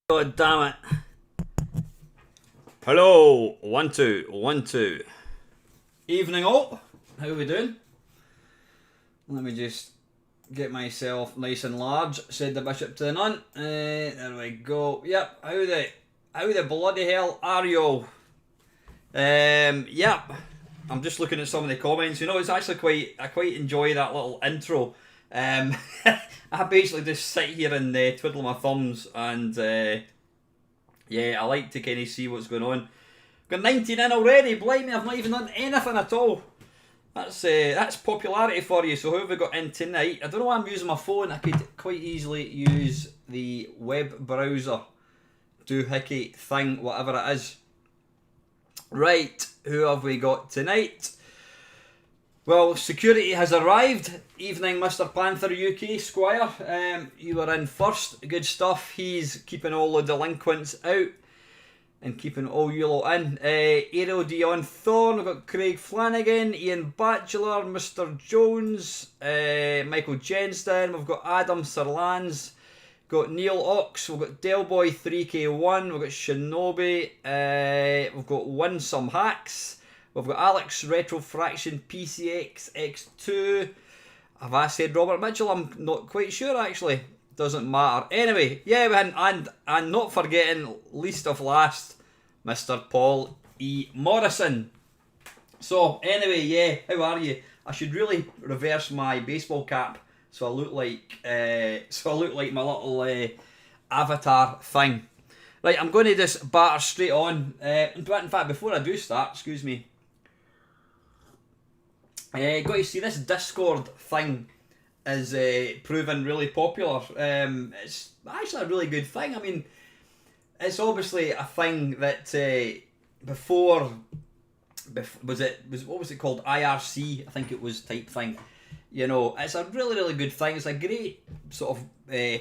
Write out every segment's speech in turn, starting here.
God damn it. Hello, 1 2 1 2. Evening all. How are we doing? Let me just get myself nice and large, said the bishop to the nun. There we go. Yep, how the bloody hell are you all? Yep. I'm just looking at some of the comments. You know, it's actually I quite enjoy that little intro. I basically just sit here and twiddle my thumbs and yeah, I like to kind of see what's going on. Got 19 in already, blimey, I've not even done anything at all. That's popularity for you. So who have we got in tonight? I don't know why I'm using my phone. I could quite easily use the web browser doohickey thing, whatever it is. Right, who have we got tonight? Well, security has arrived. Evening, Mr. Panther UK Squire. You were in first. Good stuff. He's keeping all the delinquents out and keeping all you lot in. Ariel Dion Thorne. We've got Craig Flanagan, Ian Batchelor, Mr. Jones, Michael Jenston. We've got Adam Sirlans. Got Neil Ox. We've got Delboy 3K1. We've got Shinobi. We've got Winsome Hacks. We've got Alex Retrofraction PCX X2. Have I said Robert Mitchell? I'm not quite sure actually. Doesn't matter. Anyway, yeah, and not forgetting, least of last, Mr. Paul E. Morrison. So anyway, yeah, how are you? I should really reverse my baseball cap so I look like my little avatar thing. Right, I'm going to just batter straight on. In fact, before I do start, excuse me. Got to see this Discord thing is proving really popular. It's actually a really good thing. I mean, it's obviously a thing that before what was it called, IRC, I think it was, type thing. You know, it's a really, really good thing. It's a great sort of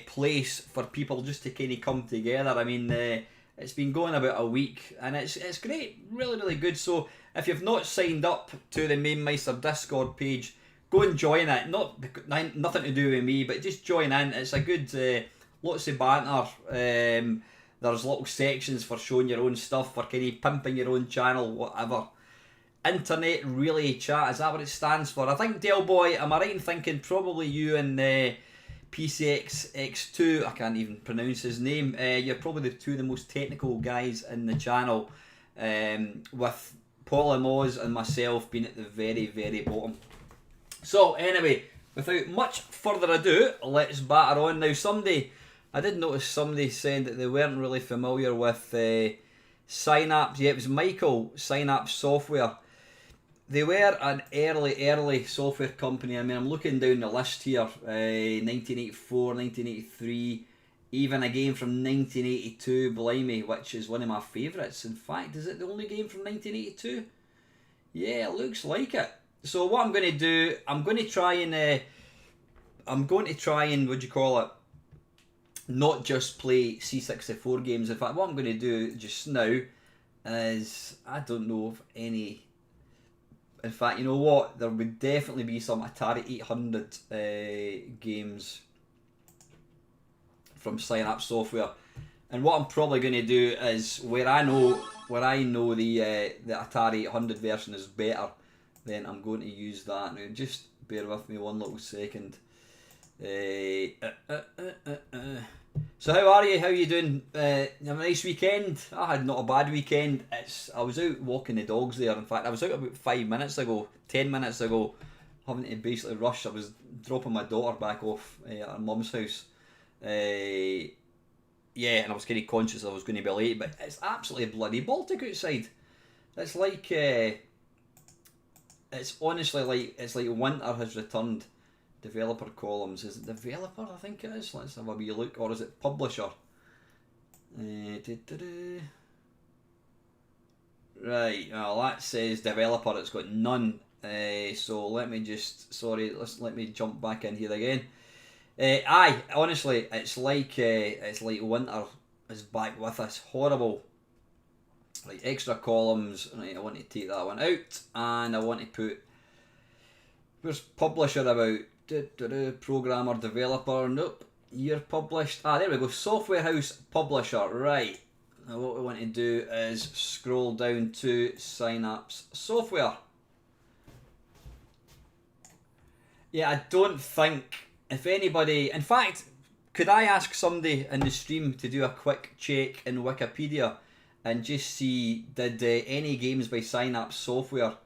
place for people just to kind of come together. I mean, it's been going about a week, and it's great, really, really good. So if you've not signed up to the Mamemeister Discord page, go and join it. Nothing to do with me, but just join in. It's a good, lots of banter. There's little sections for showing your own stuff, for kind of pimping your own channel, whatever. Internet Relay Chat, is that what it stands for? I think, Del Boy, am I right in thinking probably you and PCXX2, I can't even pronounce his name, you're probably the two of the most technical guys in the channel, with Polymoz and myself being at the very, very bottom. So anyway, without much further ado, let's batter on. Now, I did notice somebody saying that they weren't really familiar with Synapse. Yeah, it was Michael, Synapse Software. They were an early software company. I mean, I'm looking down the list here. 1984, 1983, even a game from 1982, blimey, which is one of my favourites. In fact, is it the only game from 1982? Yeah, it looks like it. So what I'm going to do, I'm going to try and, what do you call it, not just play C64 games. In fact, what I'm going to do just now is, I don't know of any. In fact, you know what? There would definitely be some Atari 800 games from Synapse Software. And what I'm probably going to do is, where I know the Atari 800 version is better, then I'm going to use that. Now, just bear with me one little second. So how are you? How are you doing? Have a nice weekend? I had not a bad weekend. I was out walking the dogs there. In fact, I was out about 10 minutes ago, having to basically rush. I was dropping my daughter back off at her mum's house. And I was kind of conscious I was going to be late, but it's absolutely bloody Baltic outside. It's like, it's honestly like, it's like winter has returned. Developer columns. Is it developer? I think it is. Let's have a wee look. Or is it publisher? Right. Well, that says developer. It's got none. So let me just. Sorry. Let me jump back in here again. Aye. Honestly, it's like winter is back with us. Horrible. Like extra columns. Right. I want to take that one out, and I want to put. Where's publisher about? Programmer, developer, nope. Year published. There we go. Software house publisher. Right. Now what we want to do is scroll down to Synapse Software. Yeah, I don't think if anybody. In fact, could I ask somebody in the stream to do a quick check in Wikipedia and just see did any games by Synapse Software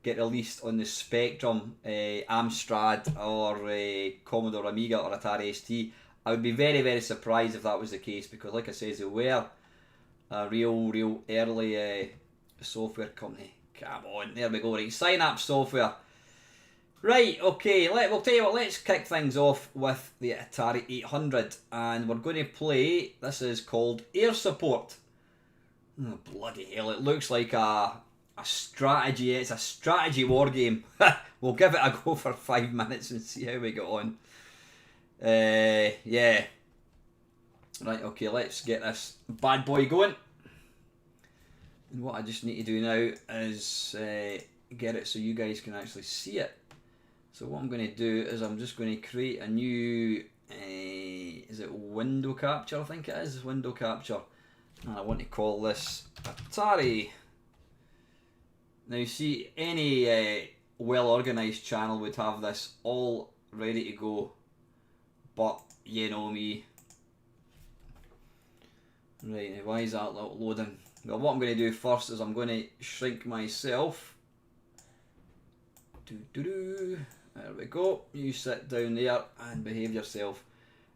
get released on the Spectrum, Amstrad, or Commodore Amiga, or Atari ST? I would be very, very surprised if that was the case, because like I say, they were a real early software company. Come on, there we go. Right, Synapse Software. Right, okay, we'll tell you what, let's kick things off with the Atari 800, and we're going to play, this is called Air Support. Oh, bloody hell, it looks like a strategy. It's a strategy war game. We'll give it a go for 5 minutes and see how we get on. Yeah. Right, okay, let's get this bad boy going. And what I just need to do now is get it so you guys can actually see it. So what I'm going to do is I'm just going to create a new, is it window capture? I think it is window capture. And I want to call this Atari. Now you see, any well organised channel would have this all ready to go, but you know me. Right, now why is that loading? Well, what I'm going to do first is I'm going to shrink myself. There we go. You sit down there and behave yourself.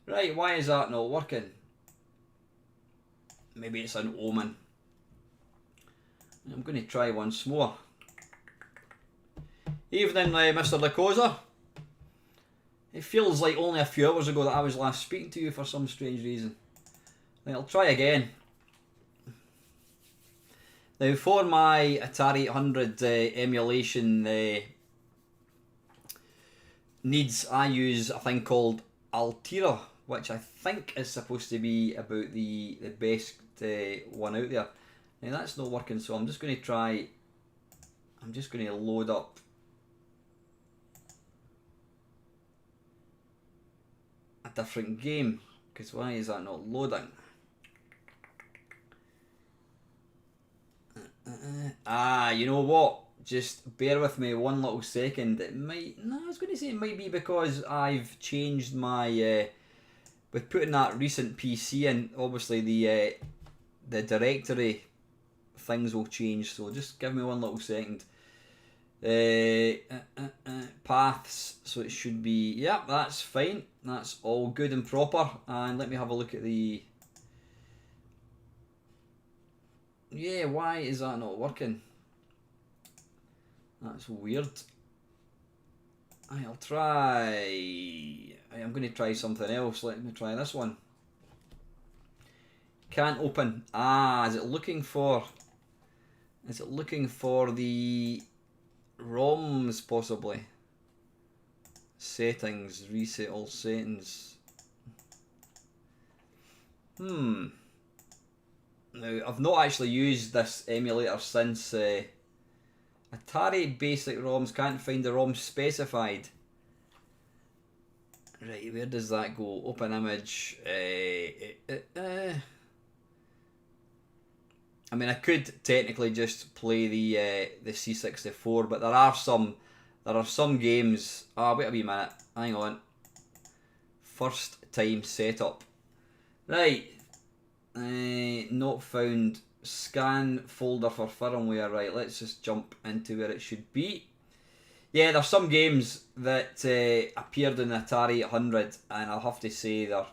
Right, why is that not working? Maybe it's an omen. I'm going to try once more. Evening, Mr. Lacosa. It feels like only a few hours ago that I was last speaking to you for some strange reason. Right, I'll try again. Now for my Atari 800 emulation needs, I use a thing called Altera, which I think is supposed to be about the best one out there. Now that's not working, so I'm just going to try, I'm just going to load up a different game, because why is that not loading? You know what? Just bear with me one little second. It might, no, I was going to say it might be because I've changed my, with putting that recent PC in, obviously the directory things will change, so just give me one little second. Paths, so it should be, yeah, that's fine, that's all good and proper. And let me have a look at the, yeah, why is that not working? That's weird. I'll try, I'm going to try something else. Let me try this one. Can't open. Is it looking for the ROMs possibly? Settings, reset all settings. Now I've not actually used this emulator since Atari basic ROMs, can't find the ROM specified. Right, where does that go? Open image. I mean, I could technically just play the C64, but there are some games. Wait a wee minute. Hang on. First time setup. Right. Not found. Scan folder for firmware. Right, let's just jump into where it should be. Yeah, there's some games that appeared in Atari 800, and I'll have to say they're,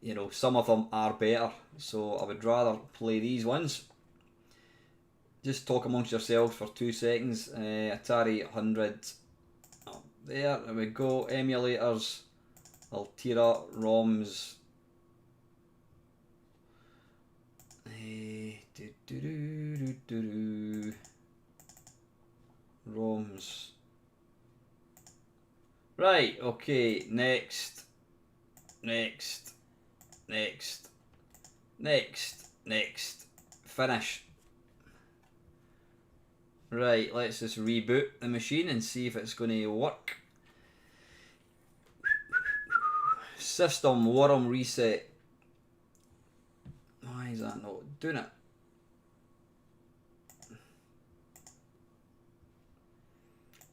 you know, some of them are better. So I would rather play these ones. Just talk amongst yourselves for 2 seconds. Atari 800. Oh, there we go. Emulators. Altera ROMs. ROMs. Right, okay, next. Finish. Right, let's just reboot the machine and see if it's going to work. System worm reset. Why is that not doing it?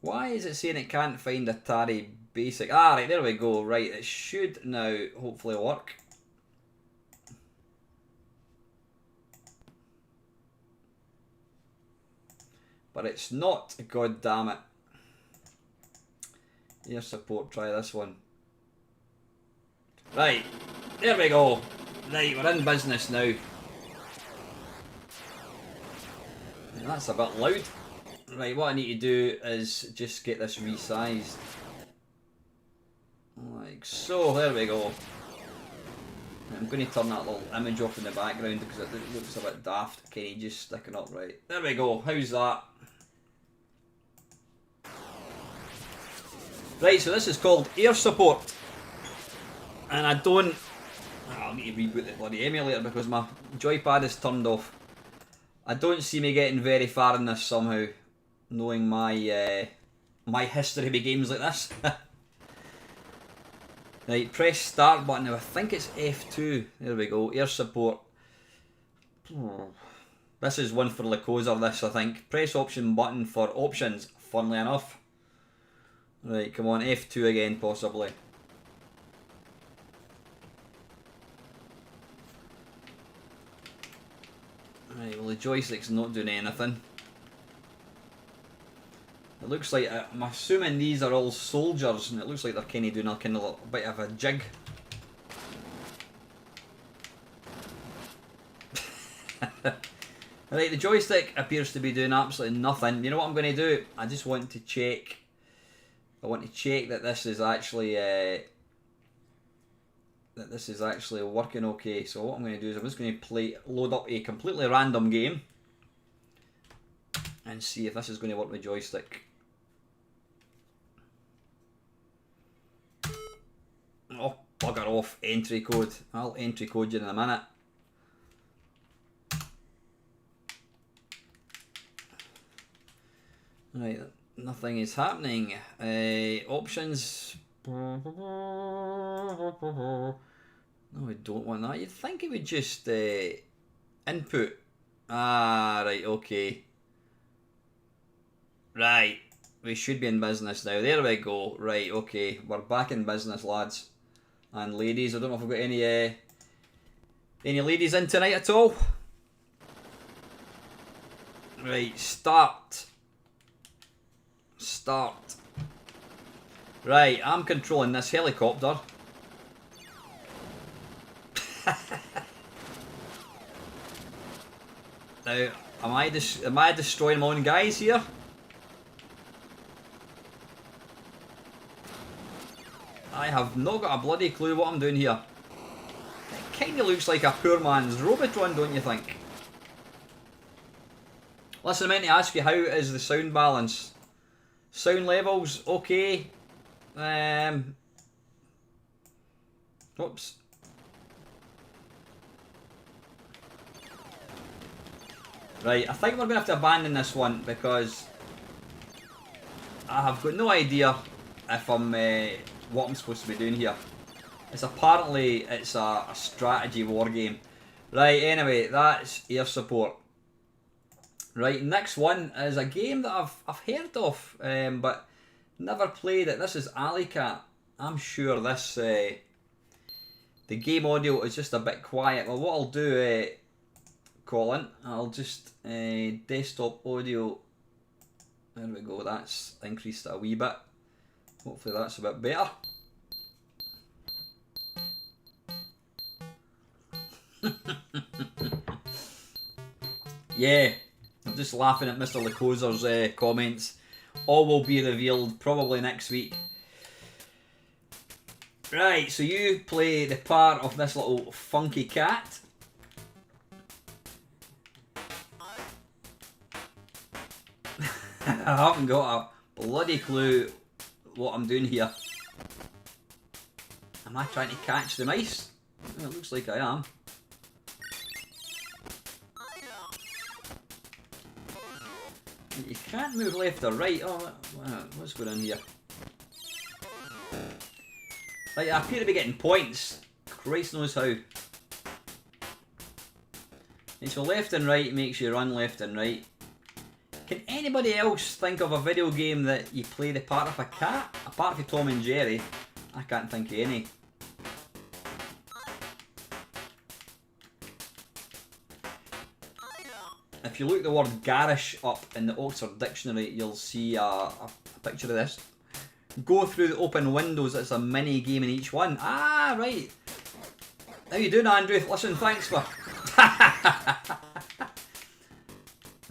Why is it saying it can't find Atari Basic? Right, there we go. Right, it should now hopefully work. But it's not, god damn it. Air support, try this one. Right, there we go. Right, we're in business now. That's a bit loud. Right, what I need to do is just get this resized. Like so, there we go. I'm going to turn that little image off in the background because it looks a bit daft. Kenny just sticking up right. There we go, how's that? Right, so this is called air support. And I don't... I'll need to reboot the bloody emulator because my joypad is turned off. I don't see me getting very far in this somehow, knowing my my history with games like this. Right, press start button. Now I think it's F2. There we go. Air support. This is one for Lycosa, this I think. Press option button for options, funnily enough. Right, come on, F2 again possibly. Right, well the joystick's not doing anything. It looks like, I'm assuming these are all soldiers, and it looks like they're kind of doing a kind of a bit of a jig. Right, the joystick appears to be doing absolutely nothing. You know what I'm going to do? I just want to check. I want to check that this is actually working okay. So what I'm going to do is I'm just going to load up a completely random game and see if this is going to work with joystick. Oh, bugger off, entry code. I'll entry code you in a minute. Right, nothing is happening. Options. No, I don't want that. You'd think it would just input. Ah, right, okay. Right, we should be in business now. There we go. Right, okay, we're back in business, lads and ladies. I don't know if I've got any ladies in tonight at all. Right, start. Right, I'm controlling this helicopter. Now, am I destroying my own guys here? I have not got a bloody clue what I'm doing here. It kind of looks like a poor man's Robotron, don't you think? Listen, I meant to ask you, how is the sound balance? Sound levels, okay. Oops. Right, I think we're going to have to abandon this one because I have got no idea if I'm what I'm supposed to be doing here. It's apparently a strategy war game. Right, anyway, that's air support. Right, next one is a game that I've heard of, but never played it. This is Alley Cat. I'm sure this the game audio is just a bit quiet. Well, what I'll do, Colin, I'll just desktop audio. There we go. That's increased it a wee bit. Hopefully that's a bit better. Yeah, I'm just laughing at Mr. Lacoser's comments. All will be revealed probably next week. Right, so you play the part of this little funky cat. I haven't got a bloody clue what I'm doing here. Am I trying to catch the mice? Well, it looks like I am. You can't move left or right. Oh, what's going on here? Like, I appear to be getting points. Christ knows how. And so left and right makes you run left and right. Can anybody else think of a video game that you play the part of a cat? Apart from Tom and Jerry, I can't think of any. If you look the word garish up in the Oxford Dictionary, you'll see a picture of this. Go through the open windows, it's a mini game in each one. Ah, right. How you doing, Andrew? Listen, thanks for... I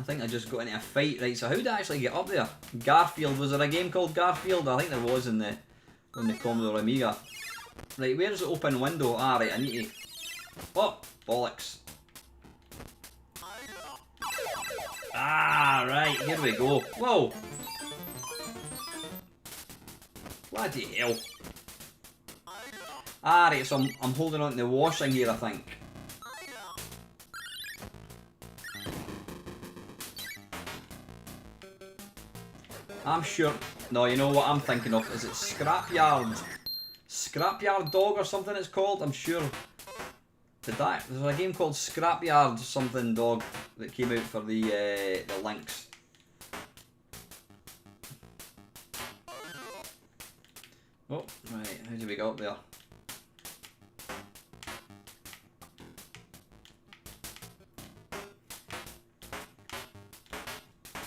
think I just got into a fight. Right, so how did I actually get up there? Garfield, was there a game called Garfield? I think there was on the Commodore Amiga. Right, where's the open window? Ah, right, I need to... Oh, bollocks. Ah, right, here we go. Whoa! Bloody hell. Ah, right, so I'm holding on to the washing here, I think. I'm sure... No, you know what I'm thinking of? Is it Scrapyard? Scrapyard Dog or something it's called? I'm sure... There's a game called Scrapyard something dog that came out for the Lynx. Oh, right, how did we get up there?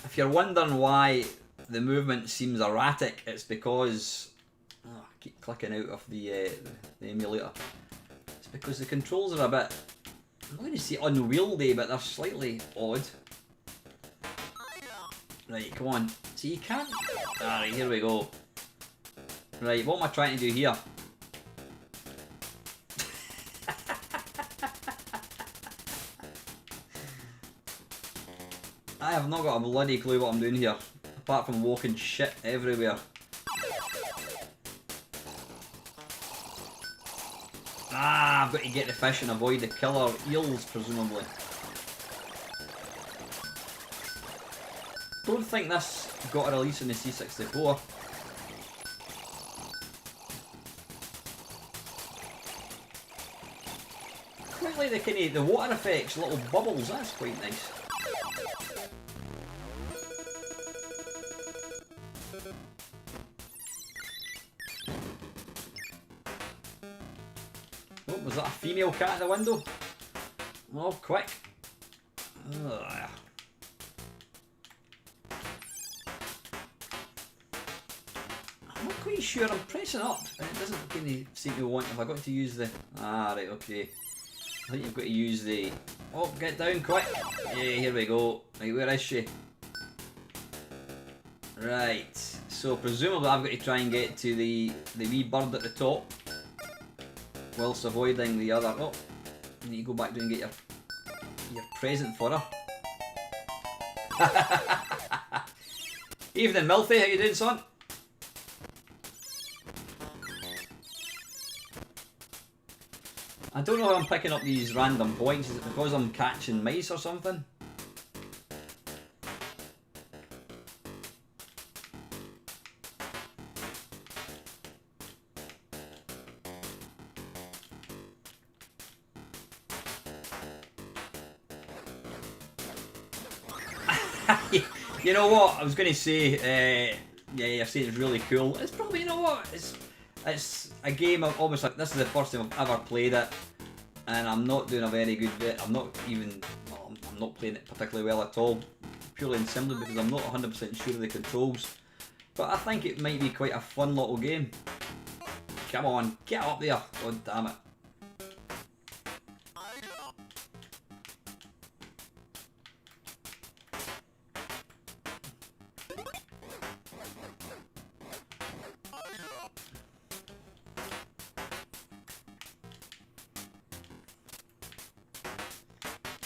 If you're wondering why the movement seems erratic, it's because... Oh, I keep clicking out of the emulator. Because the controls are a bit, I'm not going to say unwieldy, but they're slightly odd. Right, come on. See, you can't... Alright, here we go. Right, what am I trying to do here? I have not got a bloody clue what I'm doing here, apart from walking shit everywhere. Ah, I've got to get the fish and avoid the killer eels, presumably. Don't think this got a release in the C64. Quite like the kind of the water effects, little bubbles. That's quite nice. Oh, was that a female cat at the window? Oh, quick. Ugh. I'm not quite sure. I'm pressing up and it doesn't kind of seem to want. Have I got to use the... Ah, right, okay. I think you've got to use the... Oh, get down quick. Yeah, here we go. Right, where is she? Right. So presumably I've got to try and get to the wee bird at the top, whilst avoiding the other... Oh, you need to go back down and get your present for her. Evening, Milfy. How you doing, son? I don't know how I'm picking up these random points. Is it because I'm catching mice or something? You know what? I was going to say, yeah, you're saying it's really cool. It's probably, you know what? It's a game of almost like, this is the first time I've ever played it, and I'm not doing a very good bit. I'm not even, well, I'm not playing it particularly well at all, purely and simply because I'm not 100% sure of the controls. But I think it might be quite a fun little game. Come on, get up there. God damn it.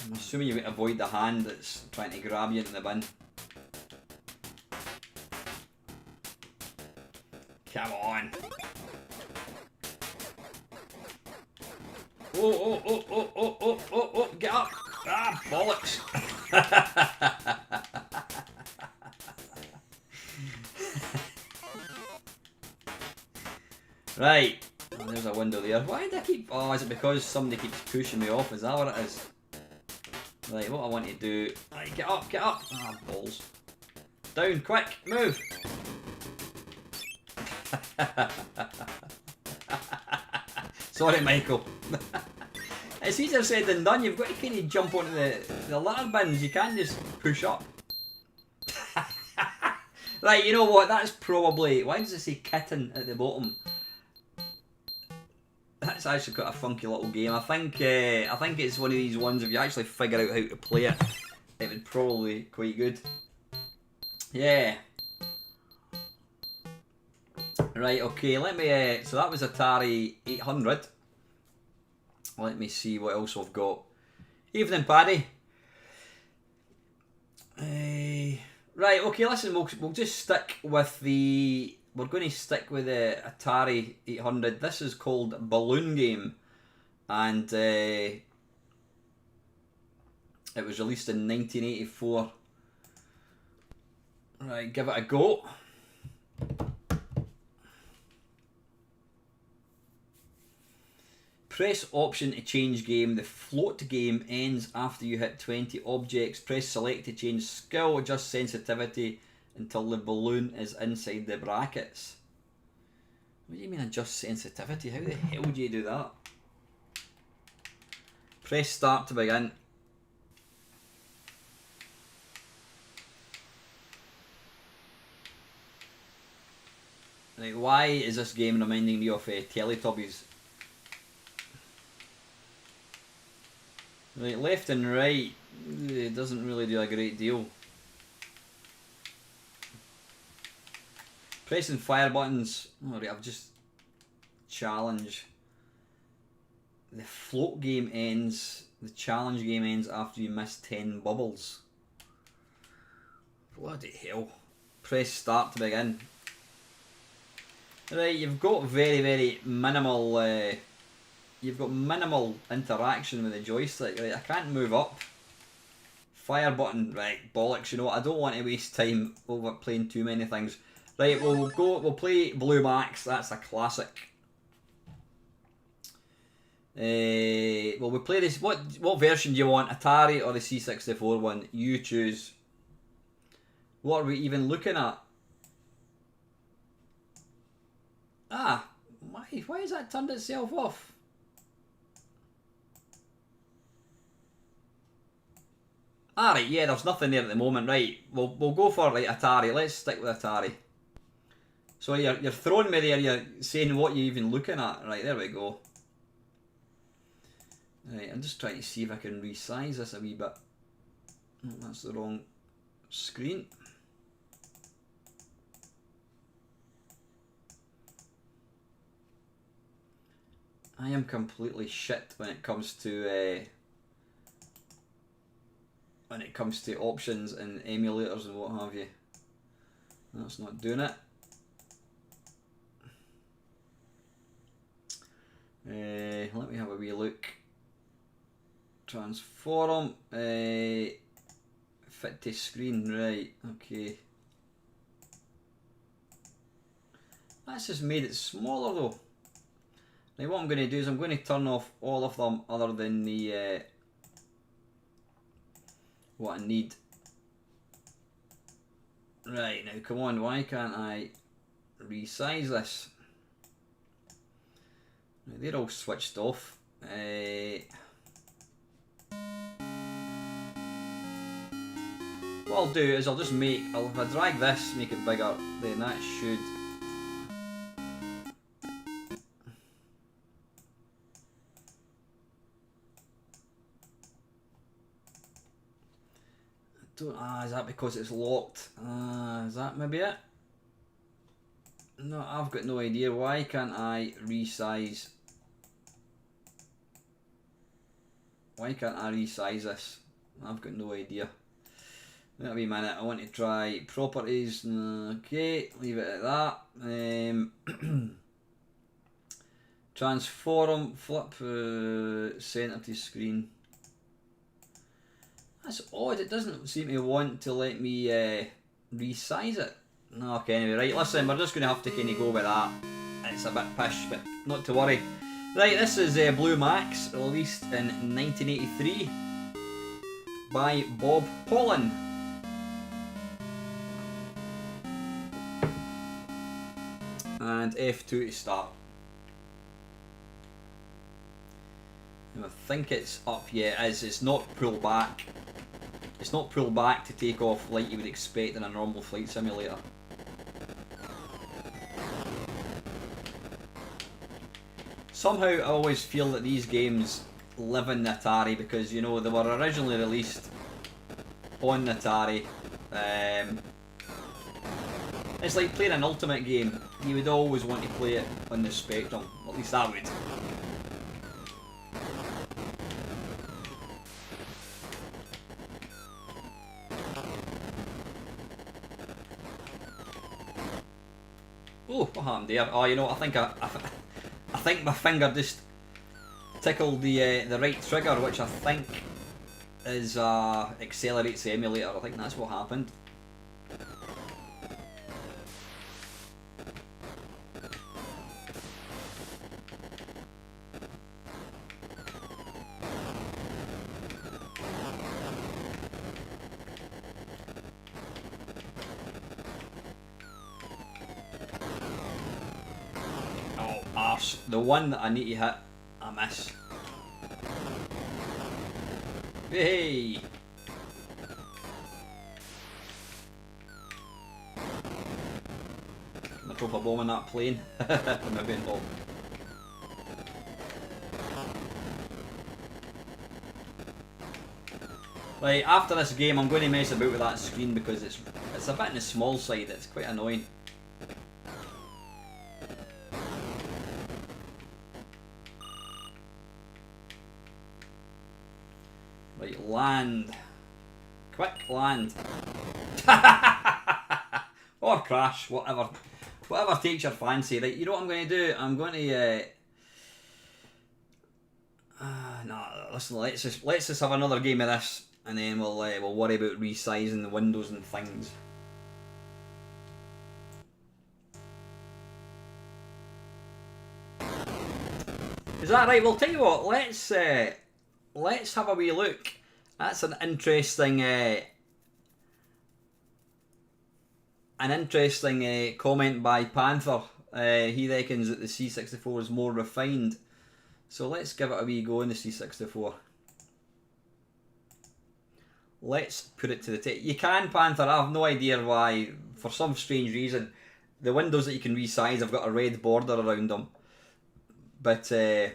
I'm assuming you want to avoid the hand that's trying to grab you into the bin. Come on. Oh, get up. Ah, bollocks. Right. Oh, there's a window there. Why do I keep... Oh, is it because somebody keeps pushing me off? Is that what it is? Right, what I want to do... Right, get up, get up! Ah, balls. Down, quick, move! Sorry, Michael. It's easier said than done. You've got to kind of jump onto the litter bins. You can't just push up. Right, you know what? That's probably... Why does it say kitten at the bottom? That's actually quite a funky little game. I think it's one of these ones, if you actually figure out how to play it, it would probably be quite good. Yeah. Right, okay, let me... so that was Atari 800. Let me see what else I've got. Evening, Paddy. Right, okay, listen, we'll just stick with the... We're going to stick with the Atari 800. This is called Balloon Game. And it was released in 1984. Right, give it a go. Press option to change game. The float game ends after you hit 20 objects. Press select to change skill. Adjust sensitivity until the balloon is inside the brackets. What do you mean adjust sensitivity? How the hell do you do that? Press start to begin. Right, why is this game reminding me of Teletubbies? Right, left and right, it doesn't really do a great deal. Pressing fire buttons. Alright, I've just challenge. The float game ends. The challenge game ends after you miss 10 bubbles. Bloody hell. Press start to begin. Right, you've got very minimal you've got minimal interaction with the joystick. Right, I can't move up. Fire button, right, bollocks, you know what, I don't want to waste time over playing too many things. Right, we'll play Blue Max, that's a classic. Well, we play this, what version do you want, Atari or the C64 one? You choose. What are we even looking at? Ah, why has that turned itself off? Alright, yeah, there's nothing there at the moment. Right, we'll go for Atari. Let's stick with Atari. So you're throwing me there, you're saying what you're even looking at. Right, there we go. Right, I'm just trying to see if I can resize this a wee bit. Oh, that's the wrong screen. I am completely shit when it comes to options and emulators and what have you. That's not doing it. Let me have a wee look. Transform. Fit to screen. Right. Okay. That's just made it smaller though. Now what I'm going to do is I'm going to turn off all of them other than the what I need. Right, now come on, why can't I resize this? Now, they're all switched off. What I'll do is I'll just if I drag this, make it bigger, then that should... is that because it's locked? Is that maybe it? No, I've got no idea. Why can't I resize? Why can't I resize this? I've got no idea. Wait a wee minute, I want to try properties. Okay, leave it at that. Transform, flip, center to screen. That's odd, it doesn't seem to want to let me resize it. Okay, anyway, right, listen, we're just going to have to kind of go with that. It's a bit pish, but not to worry. Right, this is Blue Max, released in 1983 by Bob Pollin. And F2 to start. And I think it's up, yeah, it is. It's not pull back. It's not pull back to take off like you would expect in a normal flight simulator. Somehow I always feel that these games live in the Atari because, you know, they were originally released on the Atari. It's like playing an Ultimate game. You would always want to play it on the Spectrum. At least I would. Oh, what happened there? Oh, you know, I think my finger just tickled the right trigger, which I think is accelerates the emulator. I think that's what happened. The one that I need to hit, I miss. Hey! Can I drop a bomb in that plane? Maybe not. Right, after this game I'm going to mess about with that screen because it's a bit on the small side, it's quite annoying. Right, land. Quick, land. Or crash, whatever. Whatever takes your fancy. Right, you know what I'm going to do? I'm going to... nah, listen, let's just have another game of this, and then we'll worry about resizing the windows and things. Is that right? Well, tell you what. Let's have a wee look. That's an interesting comment by Panther. He reckons that the C64 is more refined. So let's give it a wee go in the C64. Let's put it to the test. You can, Panther. I have no idea why. For some strange reason, the windows that you can resize have got a red border around them. But for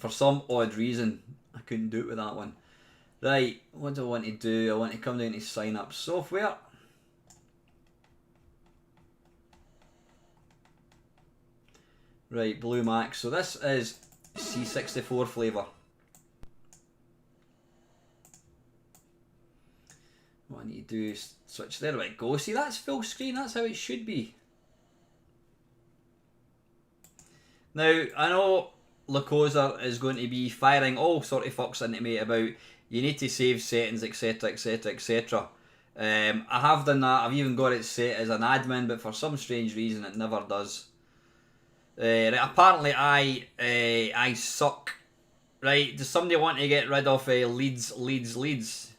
some odd reason, I couldn't do it with that one. Right, what do I want to do? I want to come down to Synapse Software. Right, Blue Max. So this is C64 flavour. What I need to do is switch. There we go. See, that's full screen. That's how it should be. Now, I know Lacosa is going to be firing all sort of fucks into me about you need to save settings, etc, etc, etc. I have done that. I've even got it set as an admin, but for some strange reason it never does. Right, apparently I suck. Right, does somebody want to get rid of leads?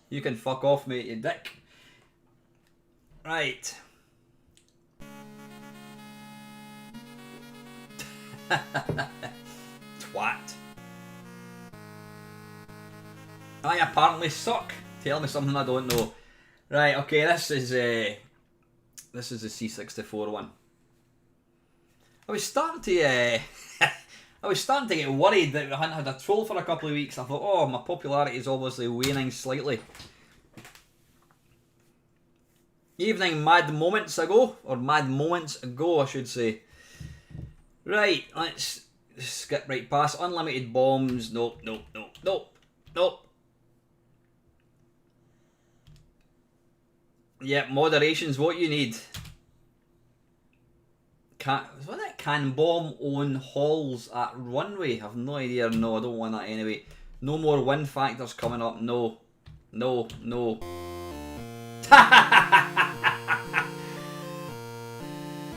You can fuck off, mate, you dick. Right. Twat. I apparently suck. Tell me something I don't know. Right, okay, this is the C64 one. I was starting to get worried that we hadn't had a troll for a couple of weeks. I thought, oh, my popularity is obviously waning slightly. Mad moments ago, I should say. Right, let's skip right past. Unlimited bombs. Nope. Yep, moderation's what you need. Can bomb own halls at runway? I've no idea. No, I don't want that anyway. No more win factors coming up. No.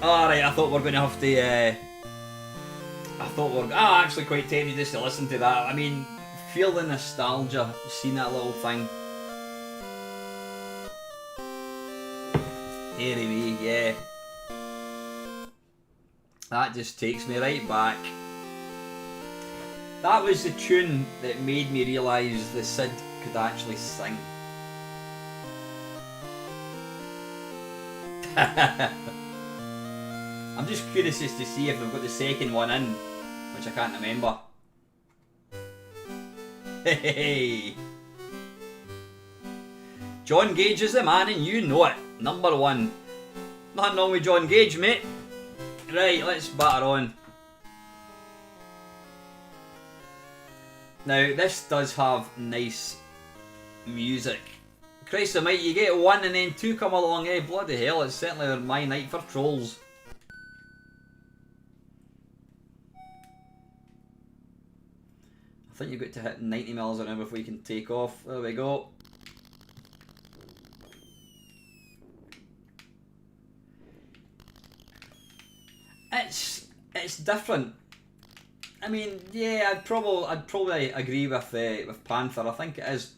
Alright, I thought we were going to have to... I'm actually quite tempted just to listen to that. I mean, feel the nostalgia, seeing that little thing. Anyway, yeah. That just takes me right back. That was the tune that made me realise the Sid could actually sing. I'm just curious as to see if they've got the second one in, which I can't remember. Hey! John Gage is the man and you know it. Number one. Nothing wrong with John Gage, mate. Right, let's batter on. Now, this does have nice music. Christ almighty, you get one and then two come along, eh? Bloody hell, it's certainly my night for trolls. I think you've got to hit 90 miles an hour before you can take off. There we go. It's different. I mean, yeah, I'd probably agree with Panther. I think it is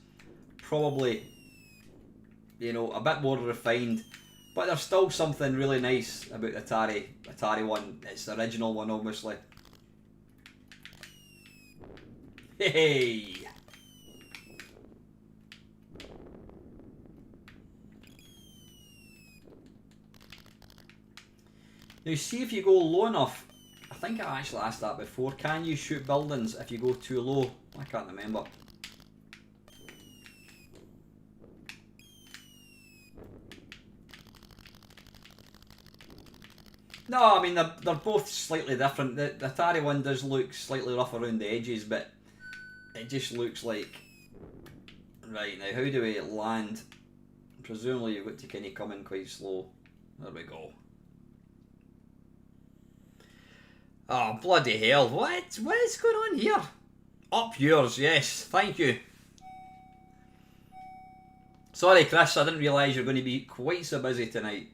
probably, you know, a bit more refined, but there's still something really nice about the Atari one. It's the original one, obviously. Hey. Now, see if you go low enough. I think I actually asked that before. Can you shoot buildings if you go too low? I can't remember. No, I mean, they're both slightly different. The Atari one does look slightly rough around the edges, but it just looks like Right, now how do we land? Presumably you've got to kind of come in quite slow. There we go. Oh, bloody hell. What is going on here? Up yours, yes. Thank you. Sorry, Chris, I didn't realise you're going to be quite so busy tonight.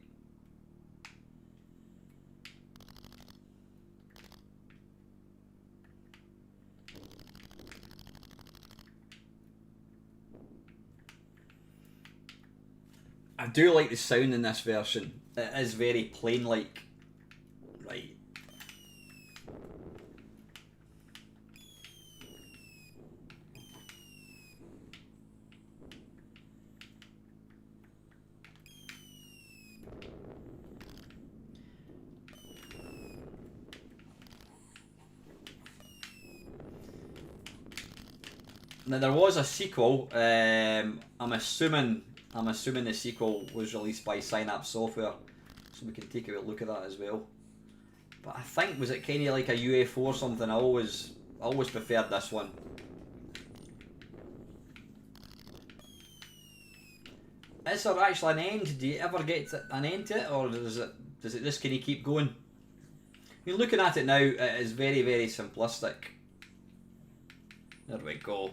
I do like the sound in this version. It is very plain-like. Right. Now there was a sequel. I'm assuming the sequel was released by Synapse Software, so we can take a look at that as well. But I think, was it kind of like a UFO or something? I always preferred this one. Is there actually an end? Do you ever get an end to it, or does it just kind of keep going? I mean, looking at it now, it is very, very simplistic. There we go.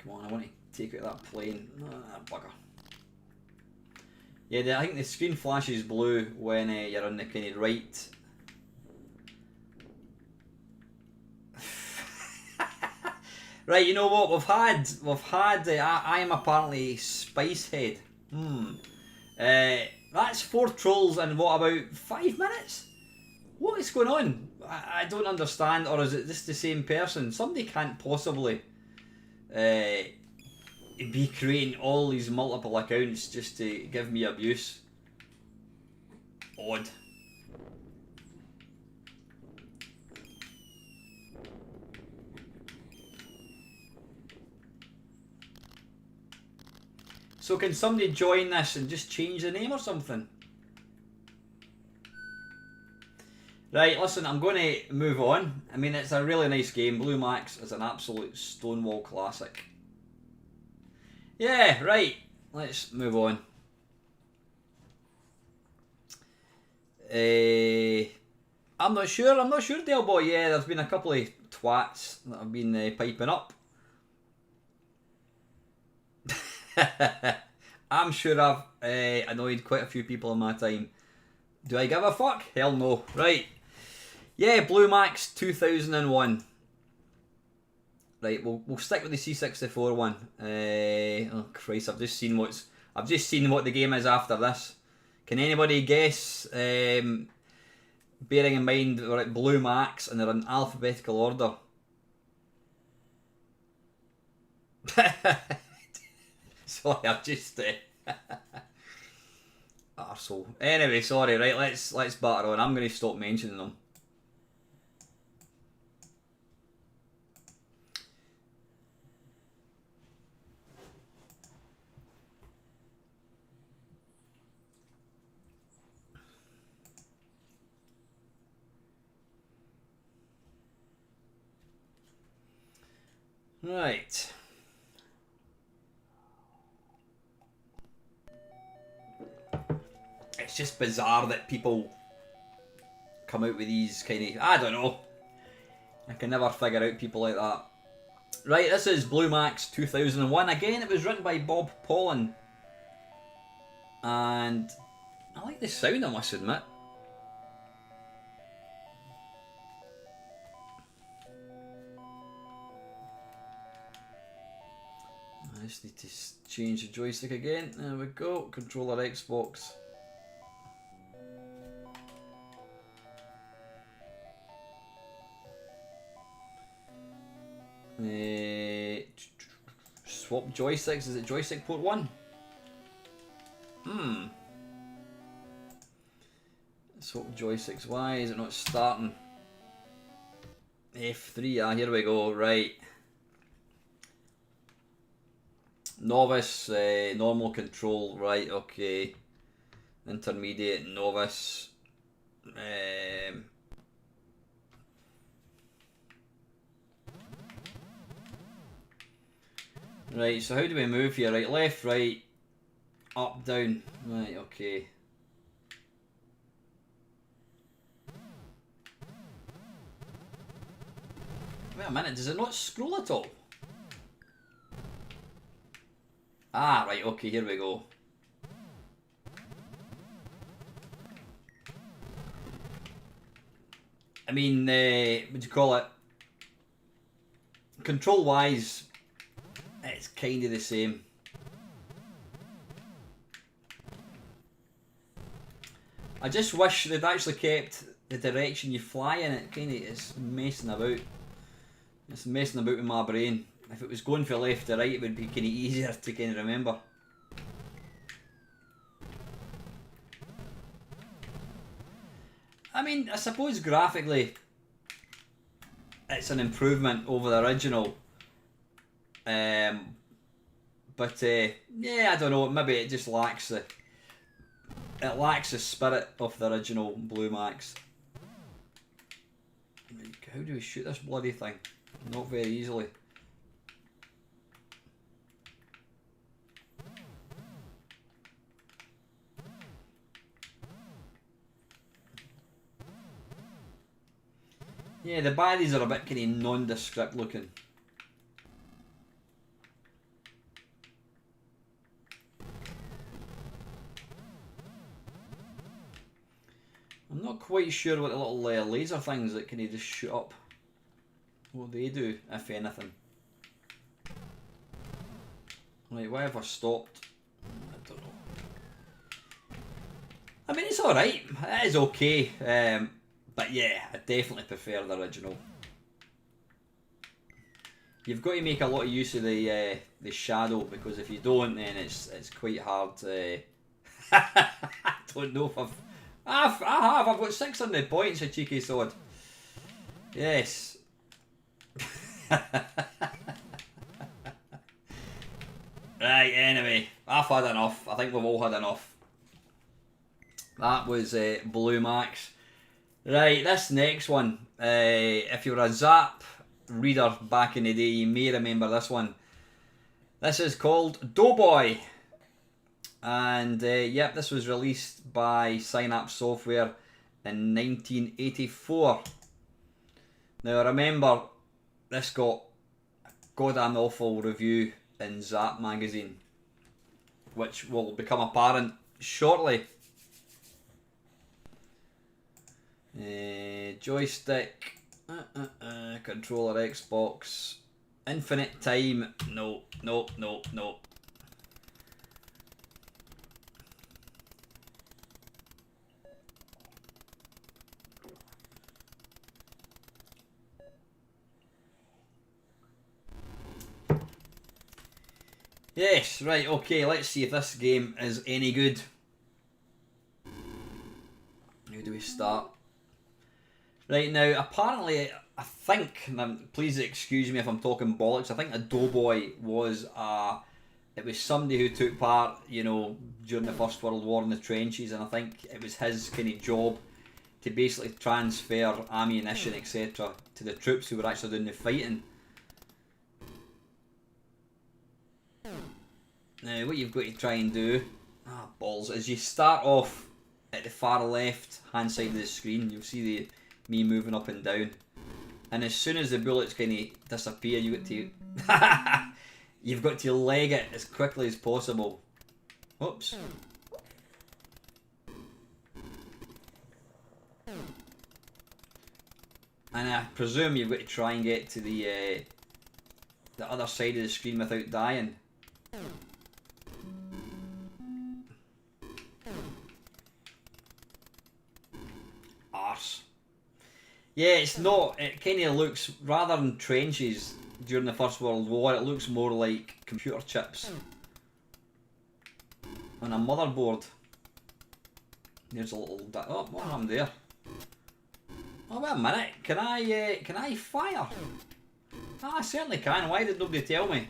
Come on, I want to take out that plane. Ah, bugger. Yeah, I think the screen flashes blue when you're on the kind of right. Right, you know what? We've had. I am apparently Spicehead. That's 4 trolls in what, about 5 minutes? What is going on? I don't understand. Or is it just the same person? Somebody can't possibly be creating all these multiple accounts just to give me abuse. Odd. So can somebody join this and just change the name or something? Right, listen, I'm going to move on. I mean, it's a really nice game. Blue Max is an absolute Stonewall classic. Yeah, right. Let's move on. I'm not sure, Delboy. Yeah, there's been a couple of twats that have been piping up. I'm sure I've annoyed quite a few people in my time. Do I give a fuck? Hell no. Right. Yeah, Blue Max 2001. Right, we'll stick with the C64 one. Oh Christ, I've just seen what the game is after this. Can anybody guess? Bearing in mind we're at Blue Max and they're in alphabetical order. Sorry, I've just arsehole. Anyway, sorry. Right, let's batter on. I'm going to stop mentioning them. Right. It's just bizarre that people come out with these kind of... I don't know. I can never figure out people like that. Right, this is Blue Max 2001. Again, it was written by Bob Pollin. And I like the sound, I must admit. I just need to change the joystick again. There we go. Controller Xbox. Swap joysticks. Is it joystick port 1? Swap joysticks. Why is it not starting? F3. Ah, here we go. Right. Novice, normal control, right, okay. Intermediate, novice. Right, so how do we move here? Right, left, right, up, down. Right, okay. Wait a minute, does it not scroll at all? Ah, right, okay, here we go. I mean, what do you call it? Control-wise, it's kind of the same. I just wish they'd actually kept the direction you fly in. It kind of is messing about. It's messing about with my brain. If it was going from left to right, it would be kind of easier to kind of remember. I mean, I suppose graphically, it's an improvement over the original. But yeah, I don't know. Maybe it just lacks the spirit of the original Blue Max. How do we shoot this bloody thing? Not very easily. Yeah, the baddies are a bit kind of nondescript looking. I'm not quite sure what the little laser things that can you just shoot up, what they do, if anything. Right, why have I stopped? I don't know. I mean, it's alright. It is okay. But yeah, I definitely prefer the original. You've got to make a lot of use of the shadow, because if you don't, then it's quite hard. I don't know if I've got 600 points, a cheeky sod. Yes. Right, anyway, I've had enough. I think we've all had enough. That was Blue Max. Right, this next one, if you were a Zap reader back in the day, you may remember this one. This is called Doughboy. And yep, this was released by Synapse Software in 1984. Now, remember, this got a goddamn awful review in Zap magazine, which will become apparent shortly. Joystick, controller, Xbox, infinite time, no. Yes, right, okay, let's see if this game is any good. How do we start? Right, now, apparently, I think, and please excuse me if I'm talking bollocks, I think a Doughboy was it was somebody who took part, you know, during the First World War in the trenches, and I think it was his kind of job to basically transfer ammunition, etc., to the troops who were actually doing the fighting. Now, what you've got to try and do, balls, is you start off at the far left hand side of the screen. You'll see me moving up and down, and as soon as the bullets kind of disappear, you've got to leg it as quickly as possible. Oops. And I presume you've got to try and get to the other side of the screen without dying. Arse. Yeah, it's not. It kind of looks, rather than trenches during the First World War, it looks more like computer chips on a motherboard. There's a little. Oh, what happened there? Oh, wait a minute. Can I fire? Ah, I certainly can. Why did nobody tell me?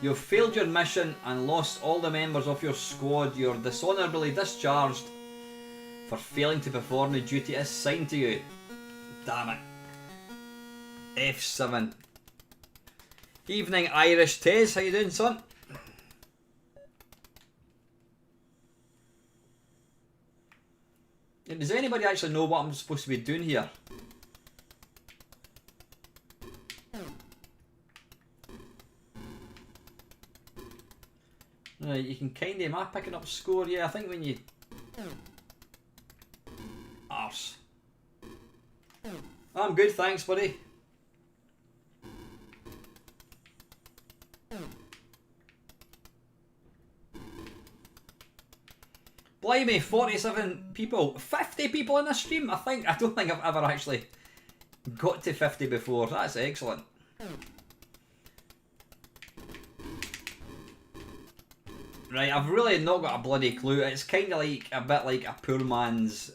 You have failed your mission and lost all the members of your squad. You are dishonourably discharged for failing to perform the duty assigned to you. Damn it. F7. Evening, Irish Tez. How you doing, son? Does anybody actually know what I'm supposed to be doing here? Right, you can kinda... Am I picking up score? Yeah, I think when you... Arse. I'm good, thanks, buddy. Blimey, 47 people. 50 people in this stream, I think. I don't think I've ever actually got to 50 before. That's excellent. Right, I've really not got a bloody clue. It's kind of like a bit like a poor man's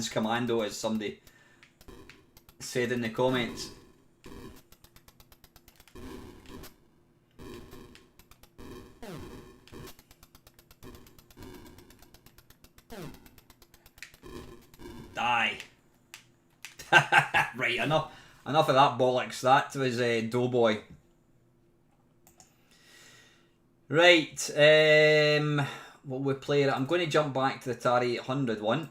commando, as somebody said in the comments. Die. Right, enough of that bollocks. That was Doughboy. Right, what we play? I'm going to jump back to the Atari 800 one.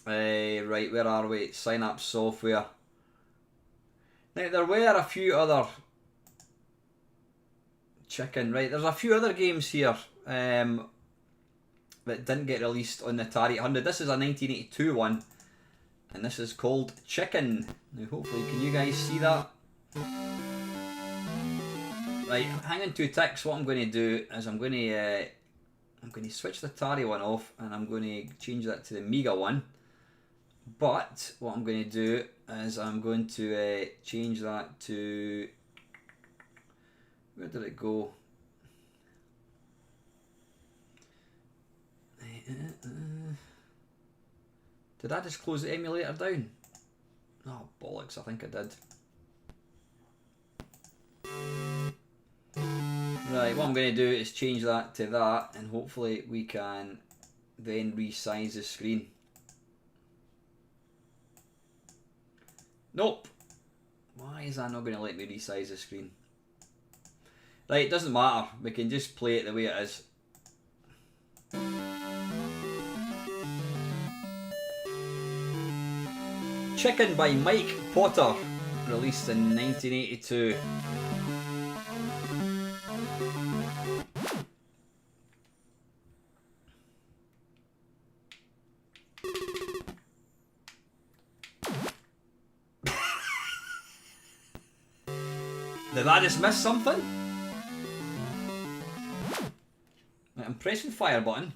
Right, where are we? Synapse Software. Now, there were a few other... Chicken, right, there's a few other games here that didn't get released on the Atari 800. This is a 1982 one, and this is called Chicken. Now, hopefully, can you guys see that? Right, hang on 2 ticks. What I'm going to do is I'm going to switch the Atari one off, and I'm going to change that to the Amiga one. But what I'm going to do is I'm going to change that to... Where did it go? Did I just close the emulator down? Oh, bollocks, I think I did. Right, what I'm going to do is change that to that, and hopefully we can then resize the screen. Nope. Why is that not going to let me resize the screen? Right, it doesn't matter. We can just play it the way it is. Chicken by Mike Potter, released in 1982. Did I just miss something? Right, I'm pressing fire button.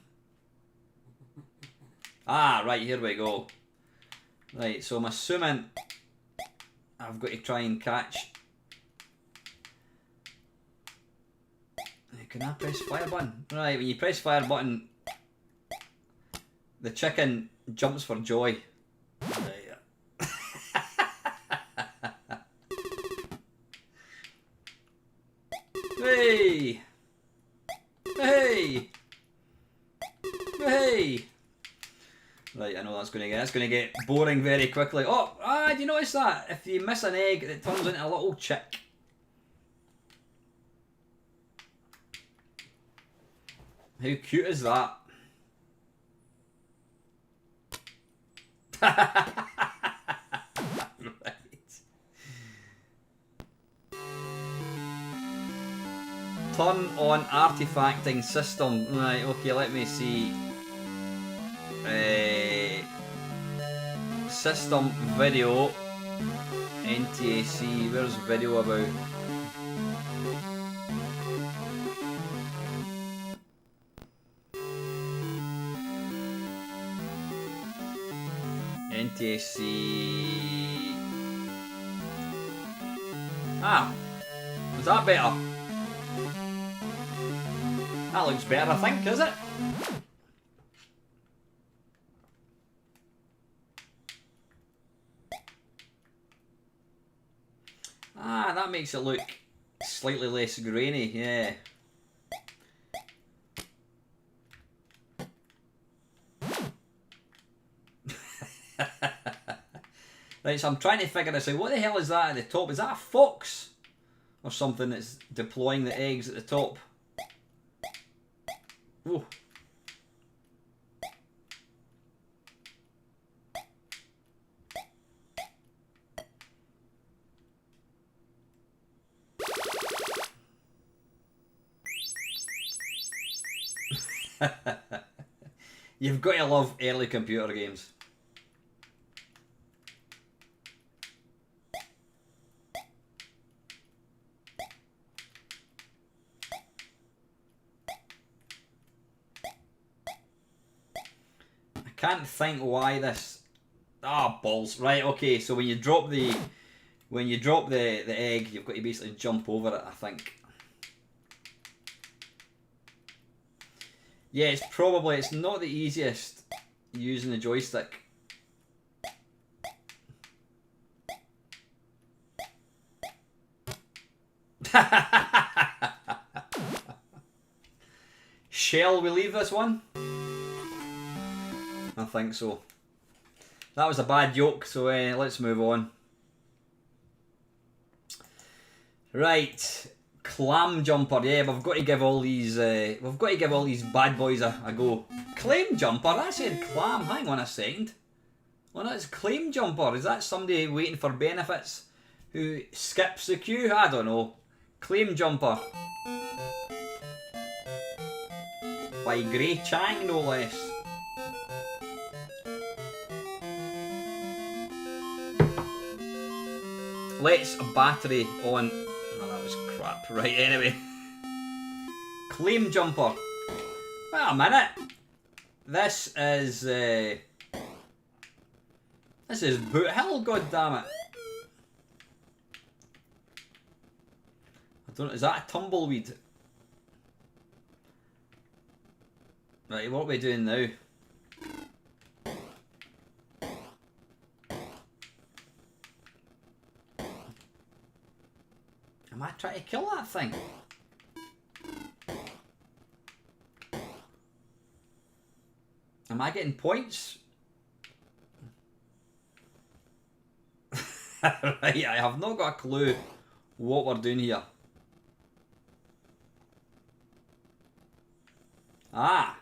Ah, right, here we go. Right, so I'm assuming I've got to try and catch... Can I press fire button? Right, when you press fire button, the chicken jumps for joy. Right. Hey! Hey! Hey! Right, I know that's going to get boring very quickly. Oh, do you notice that? If you miss an egg, it turns into a little chick. How cute is that? Right. Turn on artifacting system. Right, okay, let me see. System video. NTSC. Where's video about? NTSC. Ah, is that better? That looks better, I think, is it? Ah, that makes it look slightly less grainy, yeah. Right, so I'm trying to figure this out. What the hell is that at the top? Is that a fox? Or something that's deploying the eggs at the top? Ooh. You've got to love early computer games. I can't think why this. Ah, balls. Right, okay. So when you drop the egg, you've got to basically jump over it, I think. Yeah, it's not the easiest using the joystick. Shall we leave this one? I think so. That was a bad joke, so let's move on. Right, clam jumper. Yeah, we've got to give all these bad boys a go. Claim jumper. I said clam. Hang on a second. Well, that's claim jumper. Is that somebody waiting for benefits who skips the queue? I don't know. Claim jumper. By Gray Chang, no less. Let's battery on. Oh, that was crap. Right, anyway. Claim jumper. Wait a minute. This is Boot Hill, goddammit. I don't know, is that a tumbleweed? Right, what are we doing now? Am I trying to kill that thing? Am I getting points? Right, I have not got a clue what we're doing here. Ah,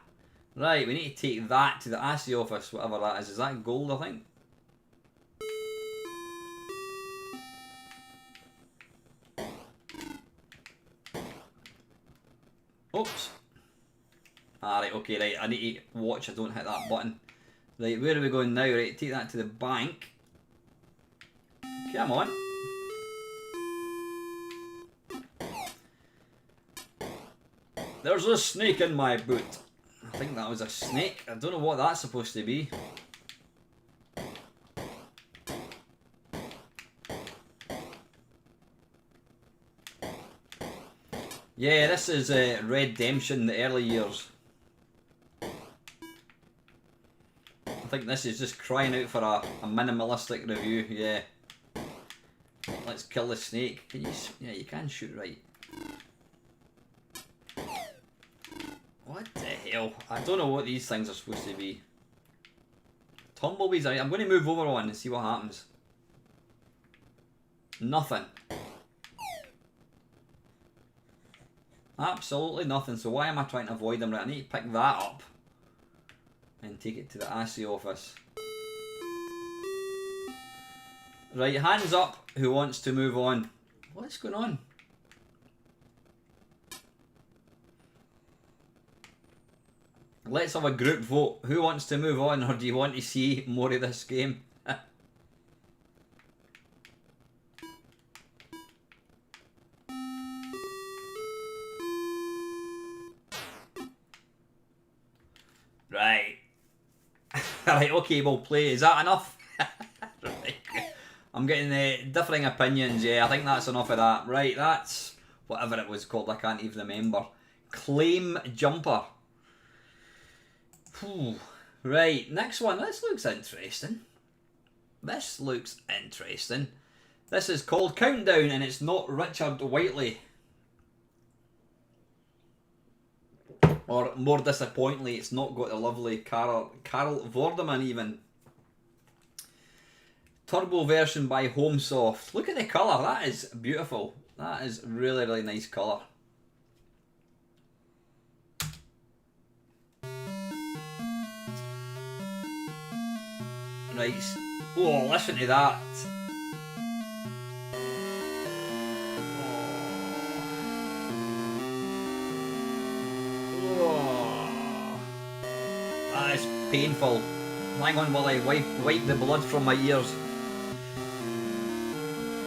right, we need to take that to the ASCII office, whatever that is. Is that gold, I think? Oops. Alright, okay, right, I need to watch I don't hit that button. Right, where are we going now? Right, take that to the bank. Come on. There's a snake in my boot. I think that was a snake. I don't know what that's supposed to be. Yeah, this is Redemption, the early years. I think this is just crying out for a minimalistic review, yeah. Let's kill the snake. Can you? Yeah, you can shoot right. What the hell? I don't know what these things are supposed to be. Tumbleweeds. I'm going to move over one and see what happens. Nothing. Absolutely nothing. So why am I trying to avoid them? Right, I need to pick that up and take it to the ASCII office. Right, hands up who wants to move on. What's going on? Let's have a group vote. Who wants to move on, or do you want to see more of this game? Right. Right, okay, we'll play. Is that enough? Right. I'm getting differing opinions, yeah. I think that's enough of that. Right, that's whatever it was called. I can't even remember. Claim jumper. Whew. Right, next one. This looks interesting. This is called Countdown, and it's not Richard Whiteley. Or, more disappointingly, it's not got the lovely Carol Vorderman even. Turbo version by Homesoft. Look at the colour, that is beautiful. That is really, really nice colour. Right, oh, listen to that. Oh. That is painful. Hang on while I wipe the blood from my ears.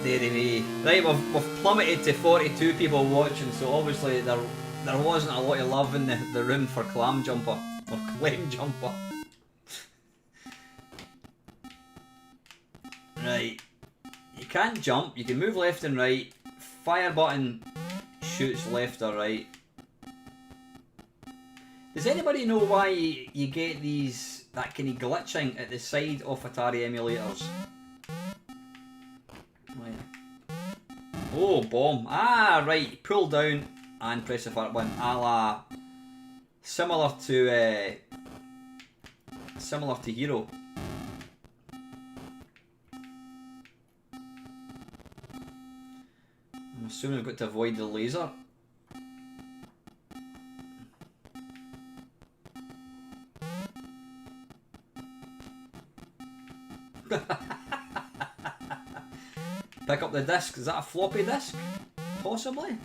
Deary me. Right, we've plummeted to 42 people watching, so obviously there wasn't a lot of love in the room for Clam Jumper, or Claim Jumper. Right, you can't jump, you can move left and right, fire button shoots left or right. Does anybody know why you get that kind of glitching at the side of Atari emulators? Oh, bomb. Ah, right, pull down and press the fire button, a la similar to Hero. I'm assuming I've got to avoid the laser. Pick up the disc. Is that a floppy disk? Possibly.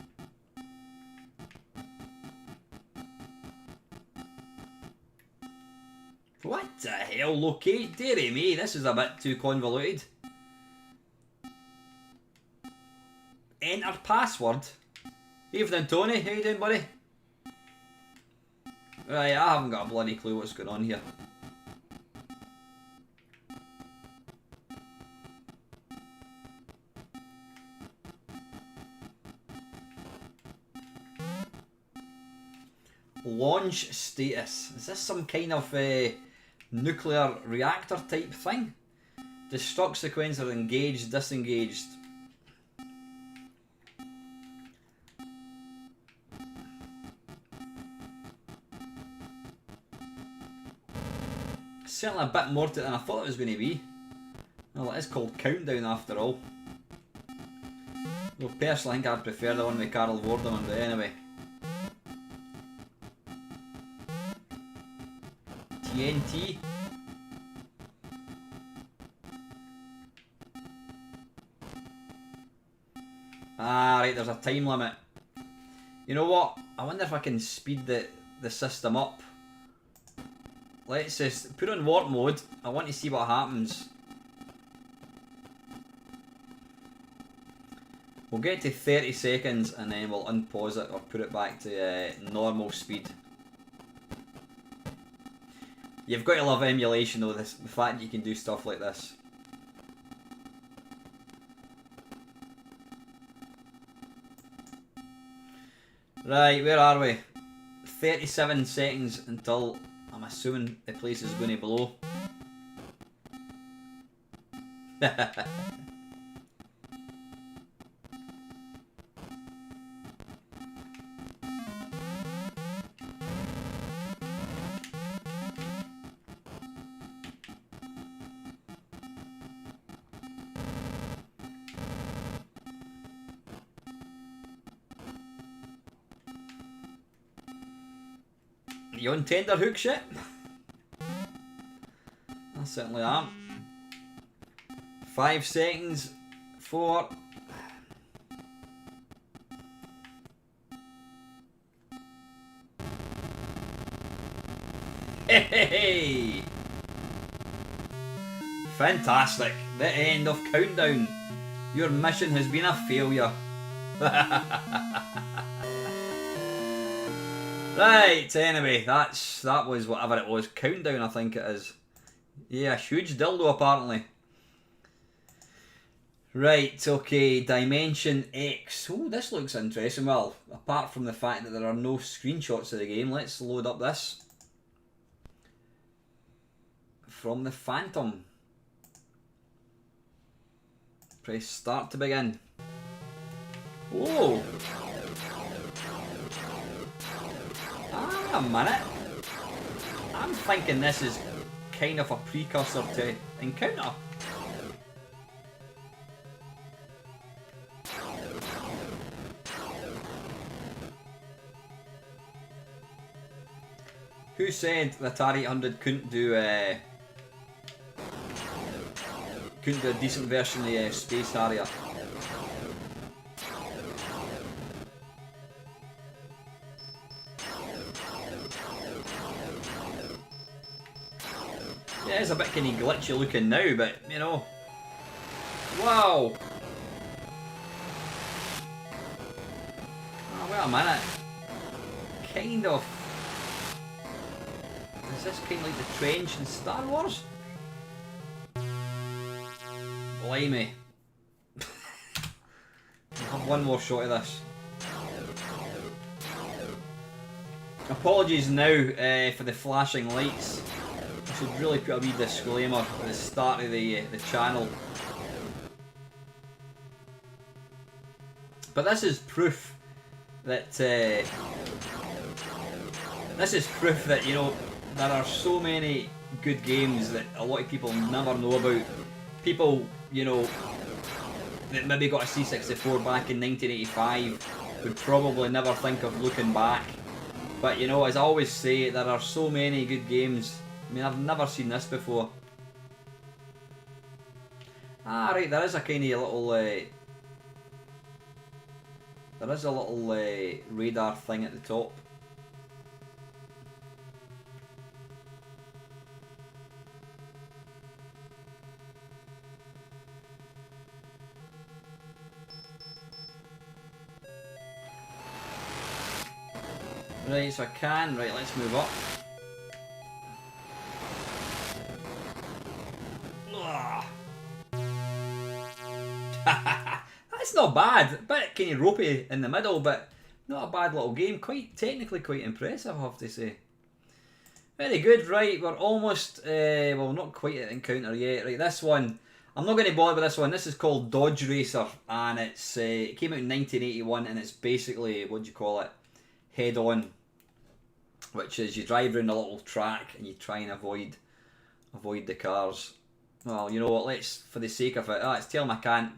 What the hell? Locate? Deary me, this is a bit too convoluted. Enter password. Evening, Tony. How you doing, buddy? Right, I haven't got a bloody clue what's going on here. Launch status. Is this some kind of nuclear reactor type thing? Destruct sequence are engaged, disengaged. Certainly a bit more to it than I thought it was going to be. Well, it is called Countdown after all. Well, personally I think I'd prefer the one with Carol Vorderman, but anyway. TNT. Ah, right, there's a time limit. You know what? I wonder if I can speed the system up. Let's just put on warp mode. I want to see what happens. We'll get to 30 seconds and then we'll unpause it or put it back to normal speed. You've got to love emulation though, the fact you can do stuff like this. Right, where are we? 37 seconds until I'm assuming the place is going to blow. You on tender hooks yet? I certainly am. 5 seconds. 4. Hey! Fantastic. The end of Countdown. Your mission has been a failure. Right, anyway, that was whatever it was. Countdown, I think it is. Yeah, huge dildo apparently. Right, okay, Dimension X. Oh, this looks interesting. Well, apart from the fact that there are no screenshots of the game, let's load up this. From the Phantom. Press start to begin. Whoa! Ah, a minute. I'm thinking this is kind of a precursor to Encounter. Who said the Atari 800 couldn't do a decent version of the Space Harrier? Yeah, it's a bit kind of glitchy looking now, but you know. Wow! Oh, wait a minute. Kind of. Is this kind of like the trench in Star Wars? Blimey. I'll have one more shot of this. Apologies now for the flashing lights. I should really put a wee disclaimer at the start of the channel. But this is proof that you know, there are so many good games that a lot of people never know about. People, you know, that maybe got a C64 back in 1985 would probably never think of looking back. But you know, as I always say, there are so many good games. I mean, I've never seen this before. Ah, right, there is a kind of little... there is a little radar thing at the top. Right, so I can. Right, let's move up. That's not bad. A bit kind of ropey in the middle, but not a bad little game. Quite technically quite impressive, I have to say. Very good. Right, we're almost, well, not quite at Encounter yet. Right, this one, I'm not going to bother with this one. This is called Dodge Racer, and it's it came out in 1981, and it's basically, what do you call it, head on, which is you drive around a little track and you try and avoid the cars. Well, you know what, let's, for the sake of it, let's tell them I can't.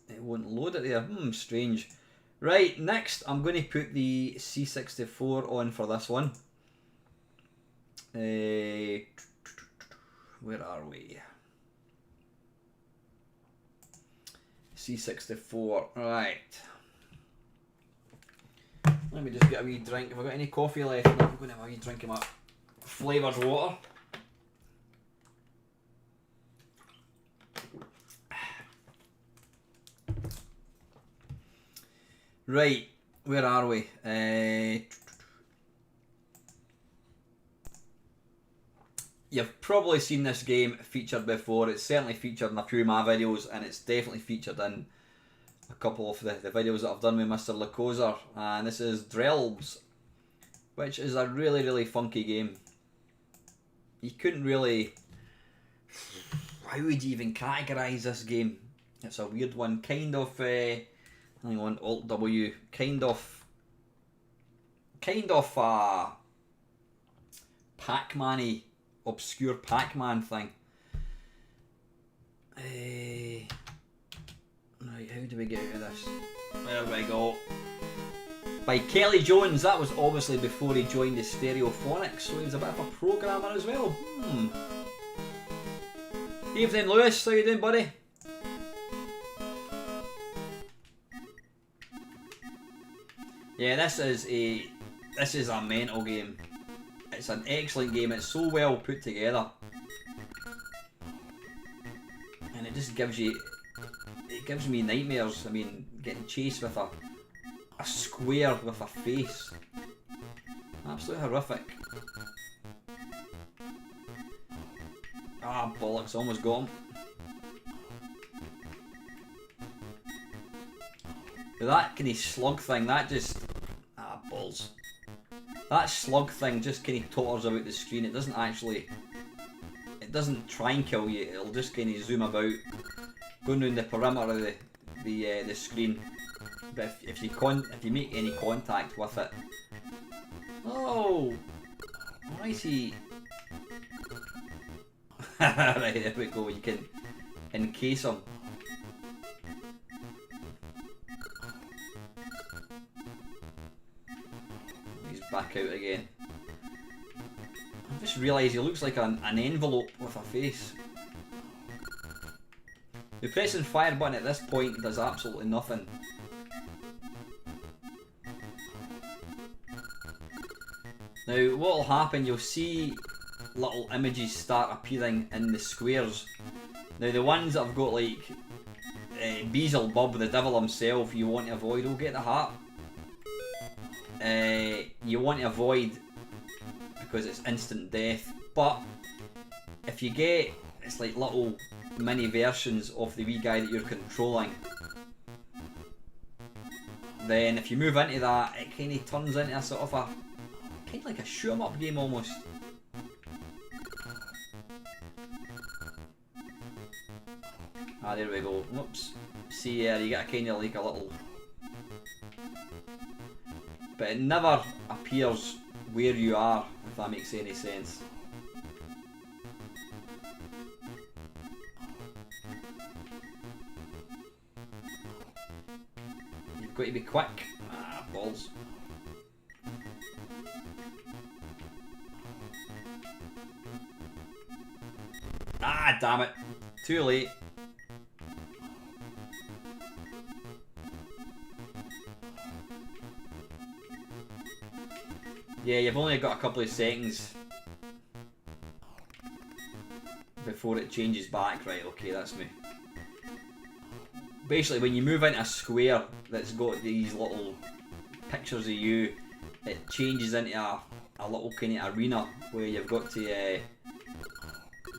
It won't load it there. Strange. Right, next I'm going to put the C64 on for this one. Where are we? C64, right. Let me just get a wee drink. Have I got any coffee left? I'm going to have a wee drink of my flavoured water. Right, where are we? You've probably seen this game featured before. It's certainly featured in a few of my videos, and it's definitely featured in a couple of the videos that I've done with Mr. Lacozer. And this is Drelbs, which is a really, really funky game. You couldn't really... How would you even categorise this game? It's a weird one. Kind of... hang on, Alt W. Kind of Pac-Man-y, obscure Pac-Man thing. Right, how do we get out of this? There we go. By Kelly Jones. That was obviously before he joined the Stereophonics, so he was a bit of a programmer as well. Evening, Lewis. How you doing, buddy? Yeah, this is a mental game. It's an excellent game. It's so well put together, and it just gives me nightmares. I mean, getting chased with a square with a face. Absolutely horrific. Ah, bollocks! Almost got him. That kind of slug thing, that just... Ah, balls. That slug thing just kind of totters about the screen. It doesn't actually... It doesn't try and kill you. It'll just kind of zoom about going around the perimeter of the screen. But if you make any contact with it, oh, I see. Right, there we go. You can encase them. He's back out again. I just realised he looks like an envelope with a face. The pressing fire button at this point does absolutely nothing. Now what will happen, you'll see little images start appearing in the squares. Now the ones that have got like Beelzebub, the devil himself, you want to avoid. Oh, get the heart. You want to avoid because it's instant death. But if you get, it's like little mini versions of the wee guy that you're controlling, then if you move into that, it kind of turns into a sort of a kind of like a shoot 'em up game almost. Ah, there we go. Whoops. See, you get a kind of like a little, but it never appears where you are, if that makes any sense. You've got to be quick. Ah, balls. Ah, damn it. Too late. Yeah, you've only got a couple of seconds before it changes back. Right, okay, that's me. Basically, when you move into a square that's got these little pictures of you, it changes into a little kind of arena where you've got to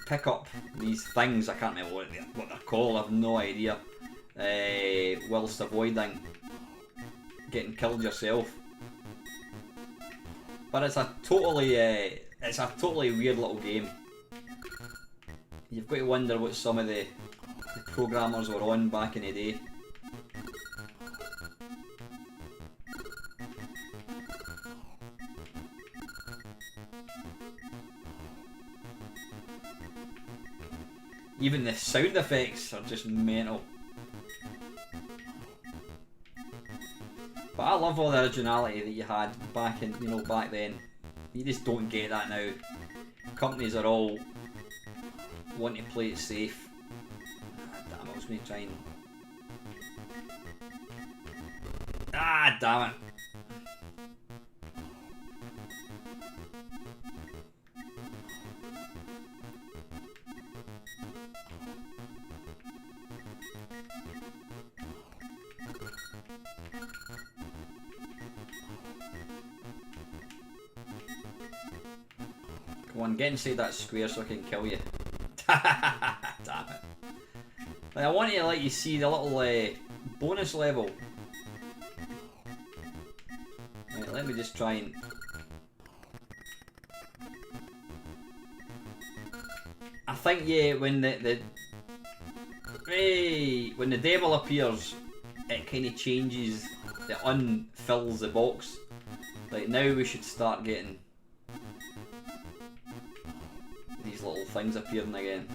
pick up these things. I can't remember what they're called, I have no idea, whilst avoiding getting killed yourself. But it's a totally weird little game. You've got to wonder what some of the programmers were on back in the day. Even the sound effects are just mental. But I love all the originality that you had back in, back then. You just don't get that now. Companies are all wanting to play it safe. Damn, I was going to try and... Ah, damn it. Come on, get inside that square so I can kill you. Damn it. Like, I want to let you see the little bonus level. Right, let me just try and... I think, yeah, when when the devil appears, it kind of changes, it unfills the box. Like, now we should start getting these little things appearing again.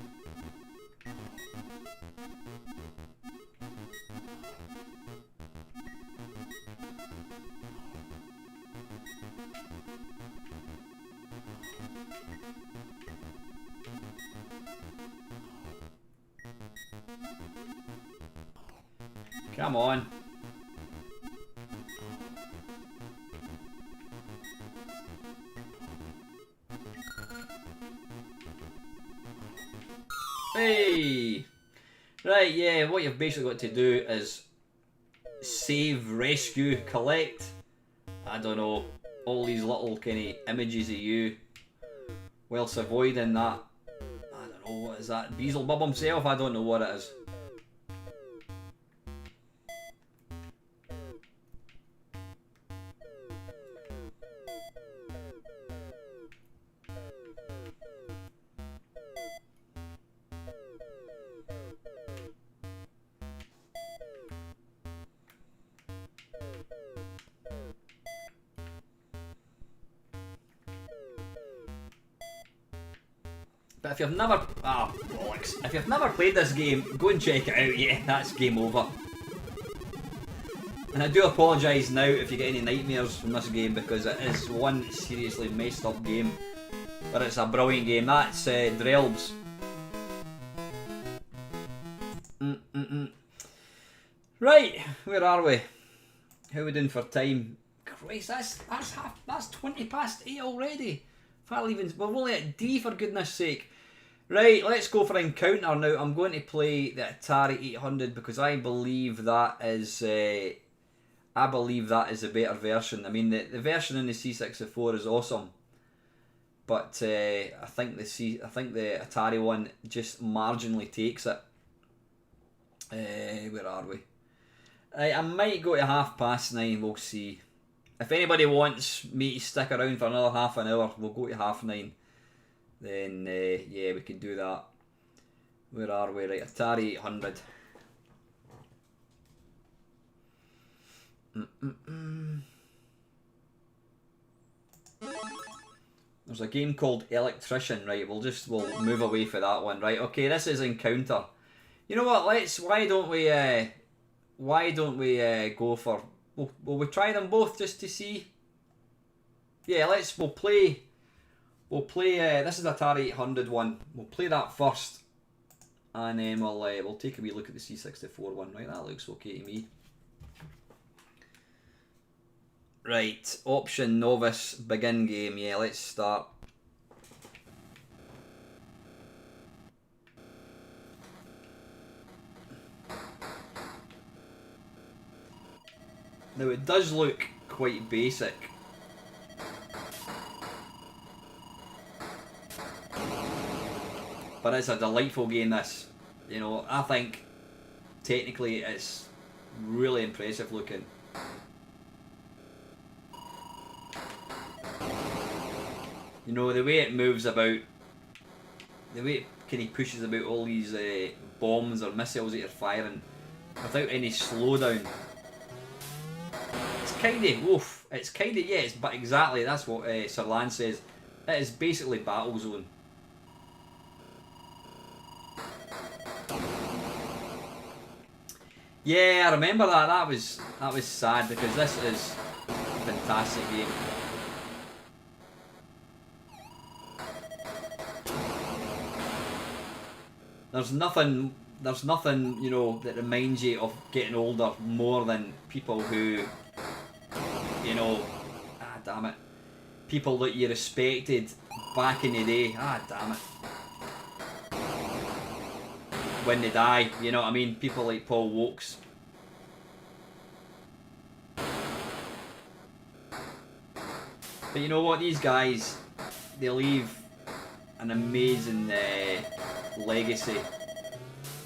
Come on. Hey! Right, yeah, what you've basically got to do is save, rescue, collect, I don't know, all these little kind of images of you, whilst avoiding that, I don't know, what is that, Beelzebub himself? I don't know what it is. But if you've never... Ah, bollocks. If you've never played this game, go and check it out. Yeah, that's game over. And I do apologise now if you get any nightmares from this game, because it is one seriously messed up game. But it's a brilliant game. That's Drelbs. Right, where are we? How are we doing for time? Christ, that's 20 past 8 already. We're only at D, for goodness sake. Right, let's go for Encounter now. I'm going to play the Atari 800 because I believe that is a better version. I mean, the version in the C64 is awesome, but I think the Atari one just marginally takes it. Where are we? I might go to 9:30. We'll see. If anybody wants me to stick around for another half an hour, we'll go to 9:30. Then yeah, we can do that. Where are we? Right, Atari 800. There's a game called Electrician, right? We'll move away for that one, right? Okay, this is Encounter. You know what? Why don't we go for? Will we try them both just to see? Yeah, we'll play. This is the Atari 800 one. We'll play that first, and then we'll take a wee look at the C64 one. Right, that looks okay to me. Right, option novice begin game. Yeah, let's start. Now it does look quite basic. But it's a delightful game, this. You know, I think technically it's really impressive looking. You know, the way it moves about, the way it kind of pushes about all these bombs or missiles that you're firing without any slowdown. It's kind of, woof, it's kind of, yes, but exactly, that's what Sir Lance says. It is basically Battlezone. Yeah, I remember that. That was sad because this is a fantastic game. There's nothing, you know, that reminds you of getting older more than people who, you know, damn it, people that you respected back in the day, damn it, when they die, you know what I mean, people like Paul Wokes. But you know what, these guys, they leave an amazing legacy.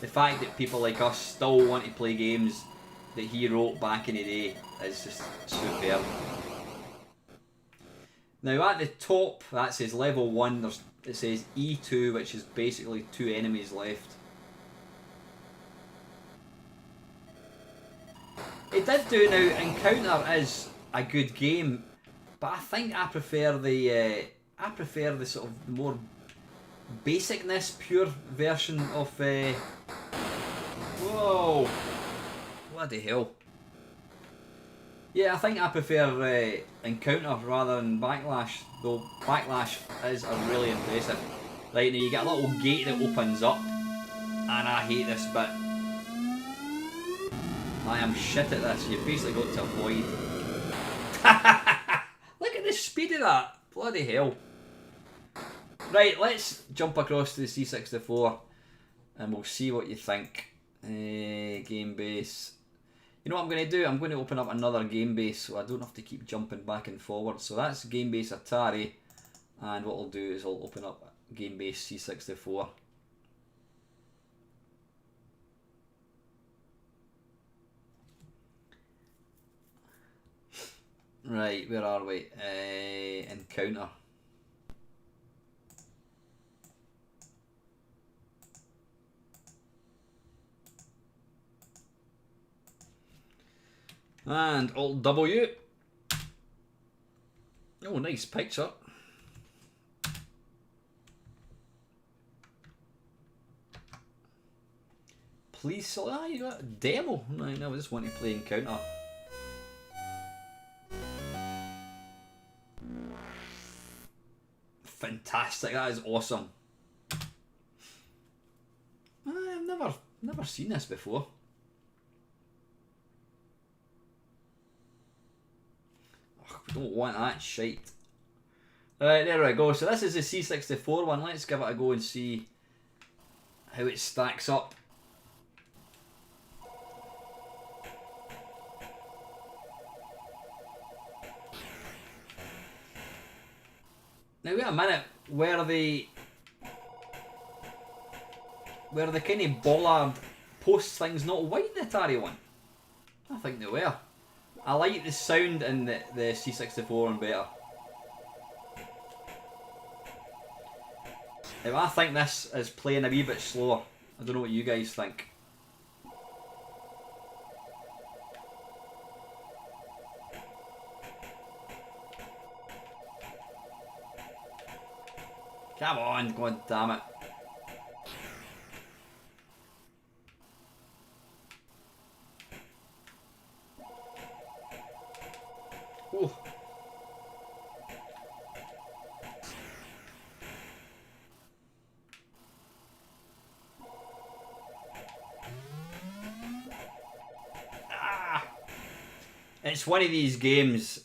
The fact that people like us still want to play games that he wrote back in the day is just superb. Now at the top, that says level 1, it says E2, which is basically 2 enemies left. It did do, now Encounter is a good game, but I think I prefer the sort of more basicness, pure version of whoa, bloody hell. Yeah, I think I prefer Encounter rather than Backlash, though Backlash is a really impressive. Right, now you get a little gate that opens up, and I hate this bit. I am shit at this. You've basically got to avoid. Look at the speed of that. Bloody hell. Right, let's jump across to the C64 and we'll see what you think. Game base. You know what I'm going to do? I'm going to open up another game base so I don't have to keep jumping back and forward. So that's game base Atari, and what I'll do is I'll open up game base C64. Right, where are we? Encounter. And Alt W. Oh, nice picture. Please select. Ah, you got a demo. Right, now I just want to play Encounter. Fantastic! That is awesome. I've never seen this before. Oh, we don't want that shite. Right, there we go. So this is the C64 one. Let's give it a go and see how it stacks up. Now wait a minute, were the kind of bollard post things not white in the Atari one? I think they were. I like the sound in the C64 one better. Now I think this is playing a wee bit slower. I don't know what you guys think. Come on, god damn it. Ooh. Ah. It's one of these games,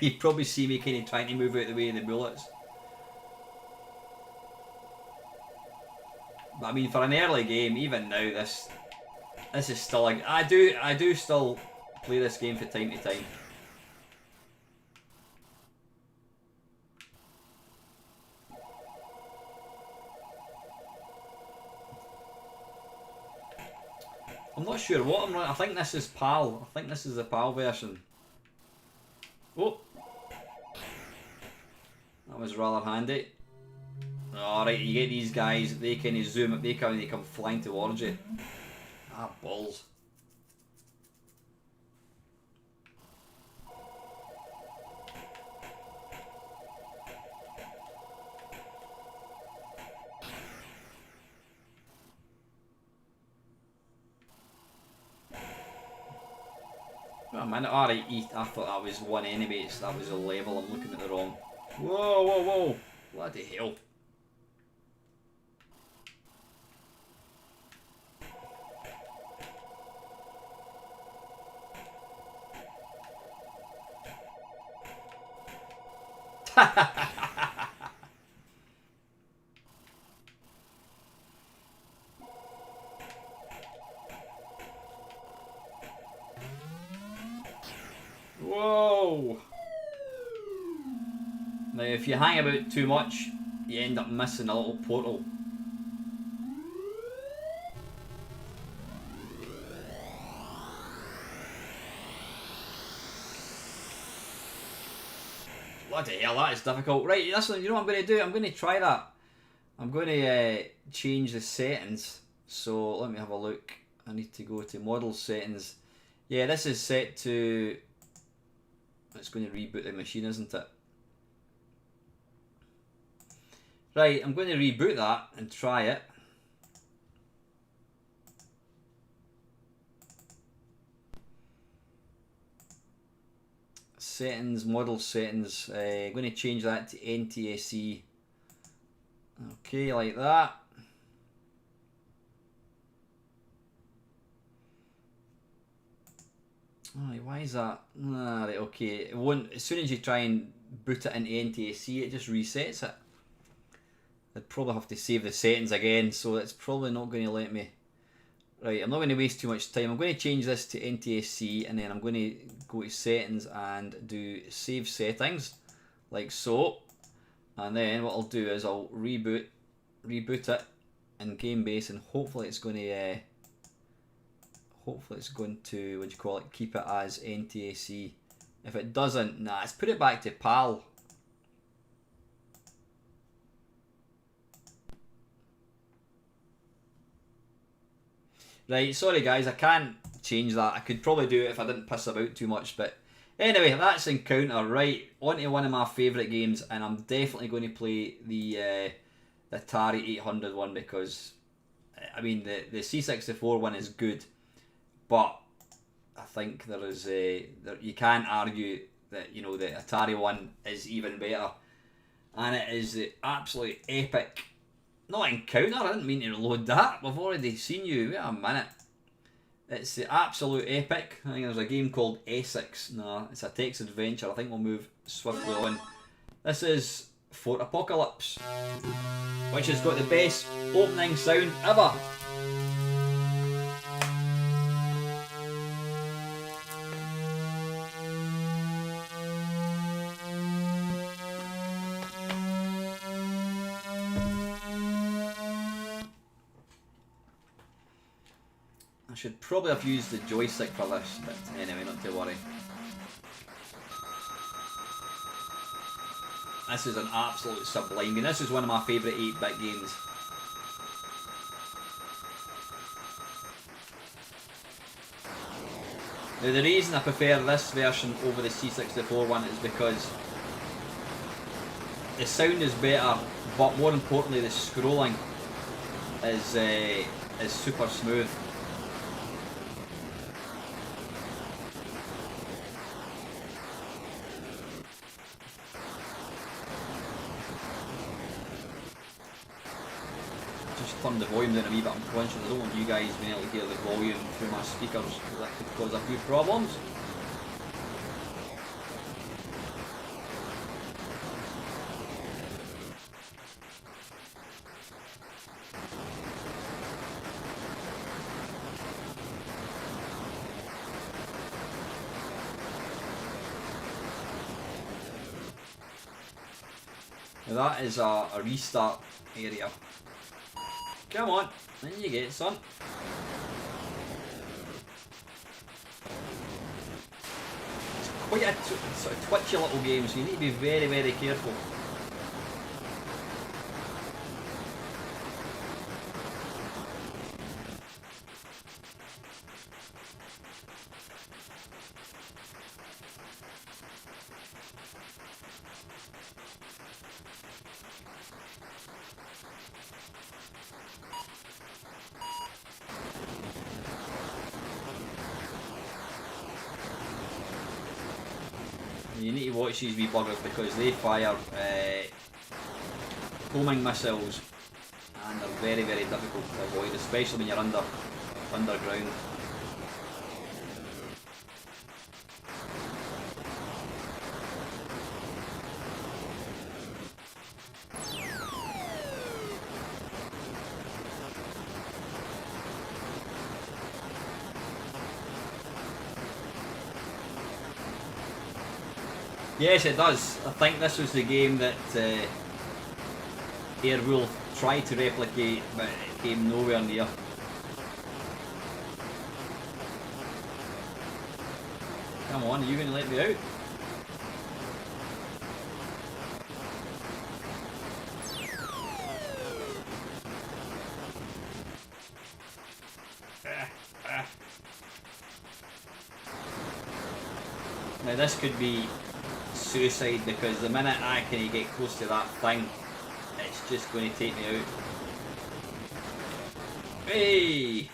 you probably see me kind of trying to move out the way of the bullets. But I mean, for an early game, even now, this is still like I do still play this game from time to time. I'm not sure what I'm running. I think this is PAL. I think this is the PAL version. Oh, that was rather handy. Alright, you get these guys, they kind of zoom up, they come flying towards you. Ah, balls. Oh man, alright, I thought that was one enemy, that was a level, I'm looking at the wrong. Whoa, whoa, whoa, bloody hell. Whoa! Now if you hang about too much, you end up missing a little portal. Bloody hell, that is difficult. Right, listen, you know what I'm going to do? I'm going to try that. I'm going to change the settings. So let me have a look. I need to go to model settings. Yeah, this is set to... It's going to reboot the machine, isn't it? Right, I'm going to reboot that and try it. Settings, model settings. I'm going to change that to NTSC. Okay, like that. Oh, why is that? Ah, right, okay. It won't. As soon as you try and boot it into NTSC, it just resets it. I'd probably have to save the settings again, so it's probably not going to let me. Right, I'm not going to waste too much time. I'm going to change this to NTSC, and then I'm going to go to settings and do save settings, like so. And then what I'll do is I'll reboot it in game base, and hopefully it's going to what do you call it, keep it as NTSC. If it doesn't, nah, let's put it back to PAL. Right, sorry guys, I can't change that. I could probably do it if I didn't piss about too much, but anyway, that's Encounter. Right, on to one of my favourite games, and I'm definitely going to play the Atari 800 one because I mean, the C64 one is good, but I think there is you can't argue that, you know, the Atari one is even better, and it is the absolute epic. Not encounter. I didn't mean to reload that. We've already seen you. Wait a minute. It's the absolute epic. I think there's a game called Essex. No, it's a text adventure. I think we'll move swiftly on. This is Fort Apocalypse, which has got the best opening sound ever. I should probably have used the joystick for this, but anyway, not to worry. This is an absolute sublime game. This is one of my favourite 8-bit games. Now, the reason I prefer this version over the C64 one is because the sound is better, but more importantly, the scrolling is super smooth. Turn the volume down a wee bit. I'm conscious I don't want you guys being able to hear the volume through my speakers, because that could cause a few problems. Now that is a restart area. Come on, in you get, son. It's quite a sort of twitchy little game, so you need to be very, very careful. You need to watch these wee buggers because they fire homing missiles, and they're very, very difficult to avoid, especially when you're underground. Yes, it does. I think this was the game that Airwolf tried to replicate, but it came nowhere near. Come on, are you going to let me out? Now this could be suicide, because the minute I can get close to that thing, it's just going to take me out. Hey!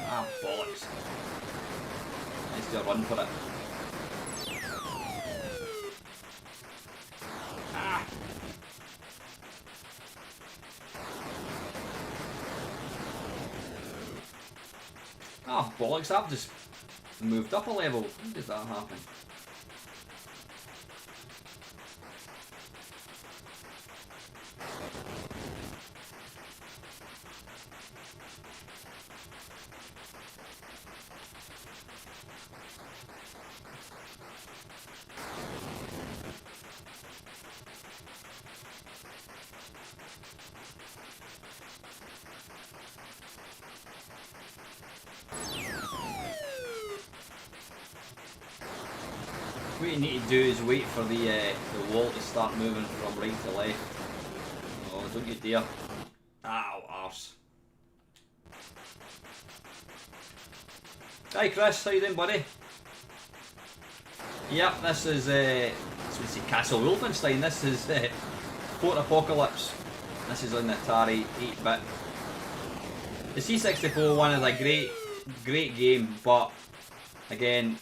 Ah, bollocks. Let's do a run for it. Ah! Ah, bollocks, I've just moved up a level. When did that happen? What you need to do is wait for the wall to start moving from right to left. Oh, don't you dare. Ow, arse. Hi Chris, how you doing, buddy? Yep, this is, let's see, Castle Wolfenstein. This is Fort Apocalypse. This is on the Atari 8-bit. The C64 one is a great game, but again,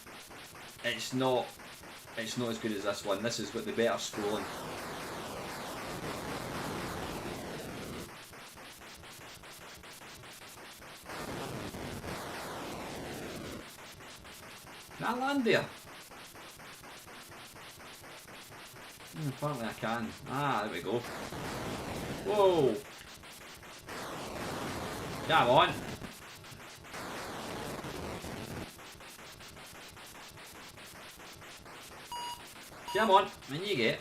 it's not as good as this one. This has got the better scrolling. Can I land there? Apparently I can. Ah, there we go. Whoa! Come on! Come on, and you get.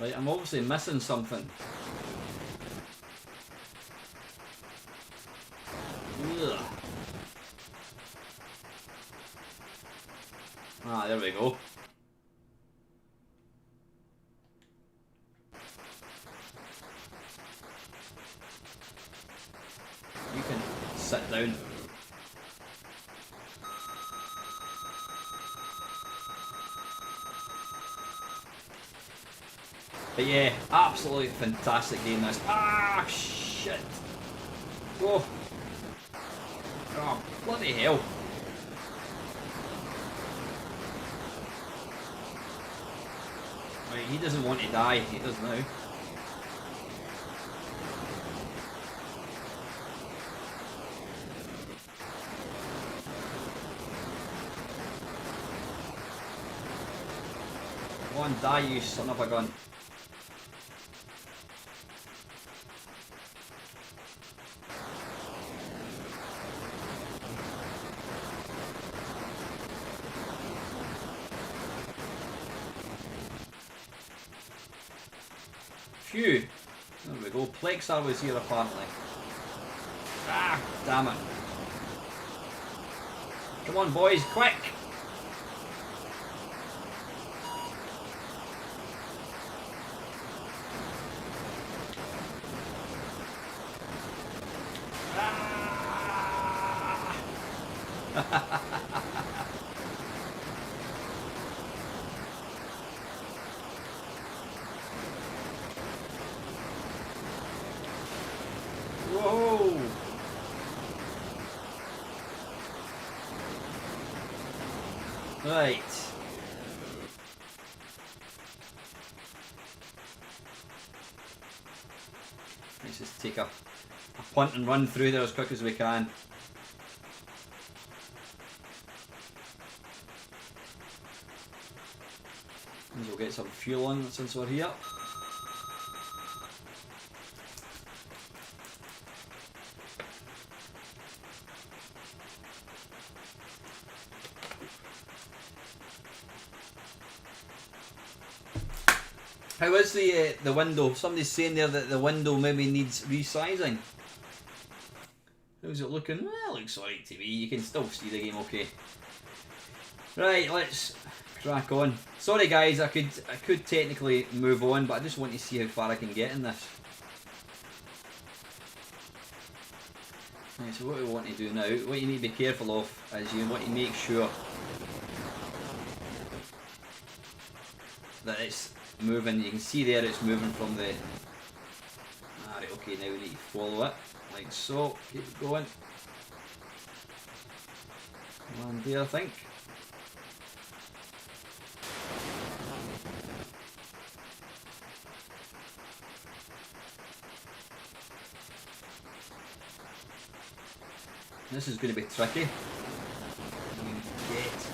Right, I'm obviously missing something. Ugh. Ah, there we go. You can sit down. But yeah, absolutely fantastic game this. Ah, shit. Oh. Oh, bloody hell. Right, he doesn't want to die. He does now. Come on, die, you son of a gun. Phew. There we go. Plexar was here apparently. Ah, damn it. Come on, boys, quick! Whoa! Right. Let's just take a punt and run through there as quick as we can. And we'll get some fuel on since we're here. How is the window? Somebody's saying there that the window maybe needs resizing. How's it looking? Well, it looks alright to me. You can still see the game okay. Right, let's crack on. Sorry guys, I could technically move on, but I just want to see how far I can get in this. Right, so what we want to do now, what you need to be careful of is you want to make sure that it's moving. You can see there it's moving from the... Alright, okay, now we need to follow it, like so. Keep it going. Land there, I think. This is going to be tricky. Get.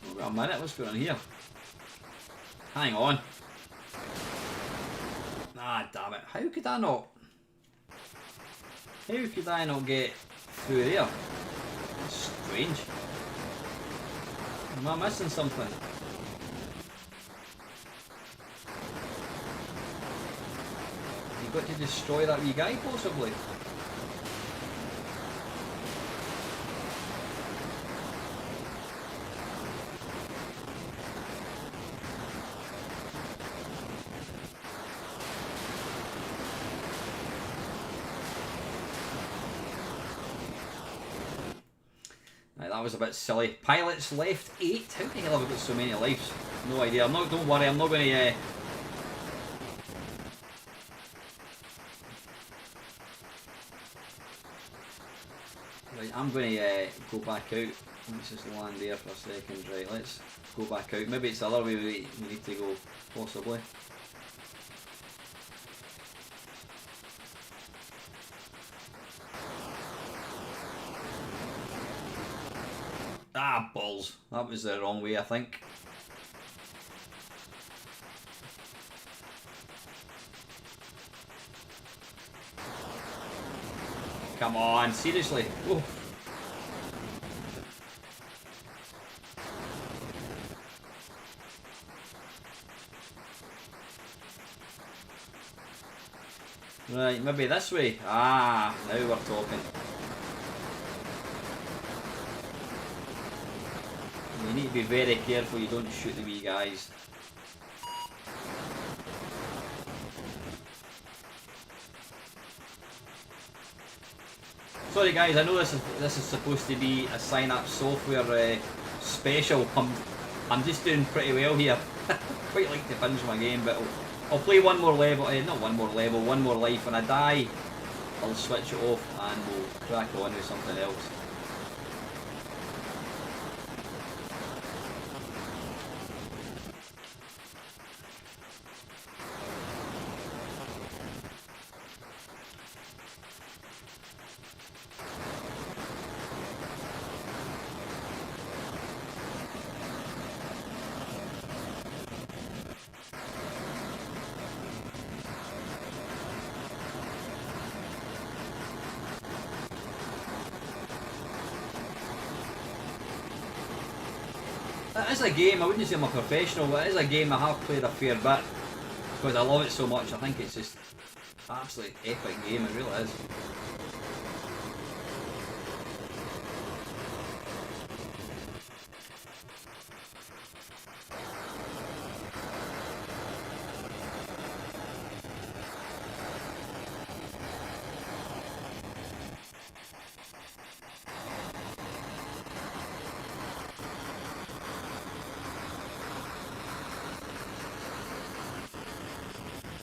Oh, wait a minute, what's going on here? Hang on. Ah, damn it. How could I not? How could I not get through there? That's strange. Am I missing something? You've got to destroy that wee guy, possibly. That was a bit silly. Pilots left 8. How the hell have I got so many lives? No idea. Don't worry, I'm not going to... Right, I'm going to go back out. Let's just land there for a second. Right, let's go back out. Maybe it's the other way we need to go, possibly. Ah, balls. That was the wrong way, I think. Come on, seriously. Whoa. Right, maybe this way. Ah, now we're talking. You need to be very careful you don't shoot the wee guys. Sorry guys, I know this is supposed to be a Synapse Software special. I'm just doing pretty well here. Quite like to binge my game, but I'll play one more level, not one more level, one more life. When I die, I'll switch it off and we'll crack on with something else. It is a game, I wouldn't say I'm a professional, but it is a game I have played a fair bit because I love it so much. I think it's just an absolutely epic game, it really is.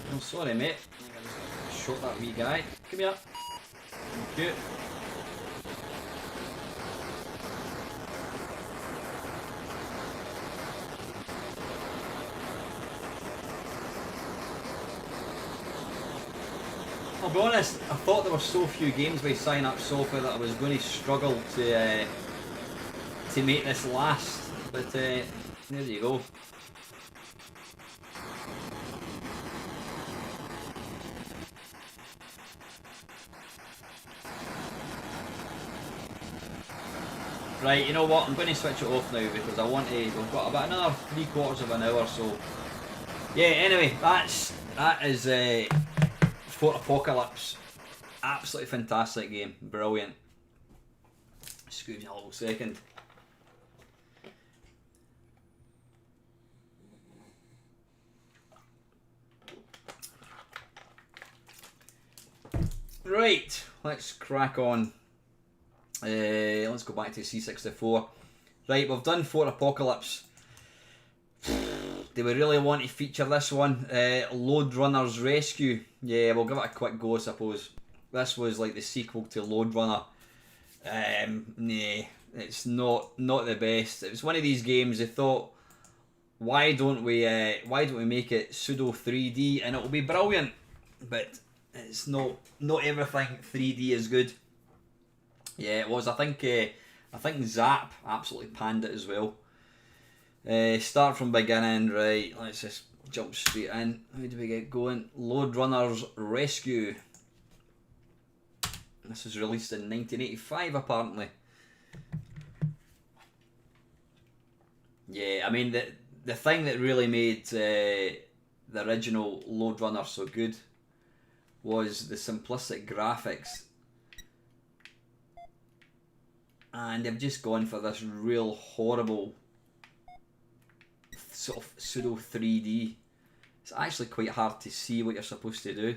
I'm sorry mate, I think I just shot that wee guy. Come here. Thank you. I'll be honest, I thought there were so few games by Synapse Software that I was going to struggle to make this last, but there you go. Right, you know what, I'm going to switch it off now because I want to, we've got about another 3/4 of an hour, so yeah, anyway, that is Fort Apocalypse. Absolutely fantastic game, brilliant. Excuse me a little second. Right, let's crack on. Let's go back to C64. Right, we've done Fort Apocalypse. Do we really want to feature this one? Lode Runner's Rescue. Yeah, we'll give it a quick go, I suppose. This was like the sequel to Lode Runner. Nah, it's not the best. It was one of these games. They thought, why don't we make it pseudo 3D and it'll be brilliant? But it's not everything 3D is good. Yeah, it was. I think I think Zap absolutely panned it as well. Start from beginning, right? Let's just jump straight in. How do we get going? Load Runners Rescue. This was released in 1985, apparently. Yeah, I mean, the thing that really made the original Load Runner so good was the simplistic graphics. And they've just gone for this real horrible sort of pseudo 3D. It's actually quite hard to see what you're supposed to do.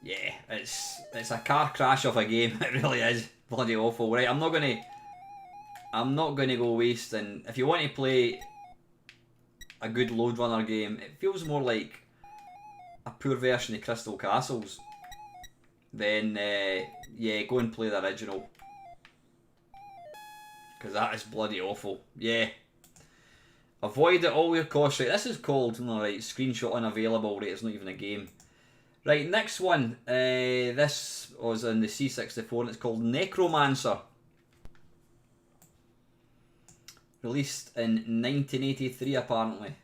Yeah, it's a car crash of a game. It really is bloody awful. Right, I'm not gonna go wasting. If you want to play a good Load Runner game, it feels more like a poor version of Crystal Castles. Then yeah, go and play the original, because that is bloody awful. Yeah. Avoid at all your costs. Right, this is called, right, screenshot unavailable. Right, it's not even a game. Right, next one. This was on the C64 and it's called Necromancer. Released in 1983, apparently.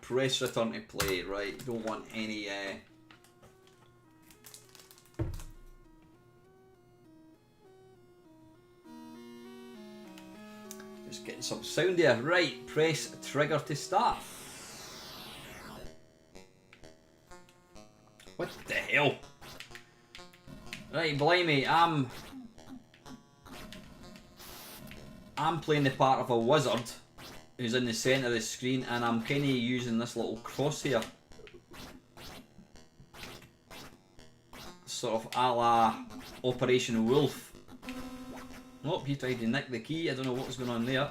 Press return to play, right? Don't want any just getting some sound there. Right, press trigger to start. What the hell? Right, blimey, I'm playing the part of a wizard who's in the centre of the screen, and I'm kind of using this little crosshair, sort of a la Operation Wolf. Oh, he tried to nick the key. I don't know what was going on there.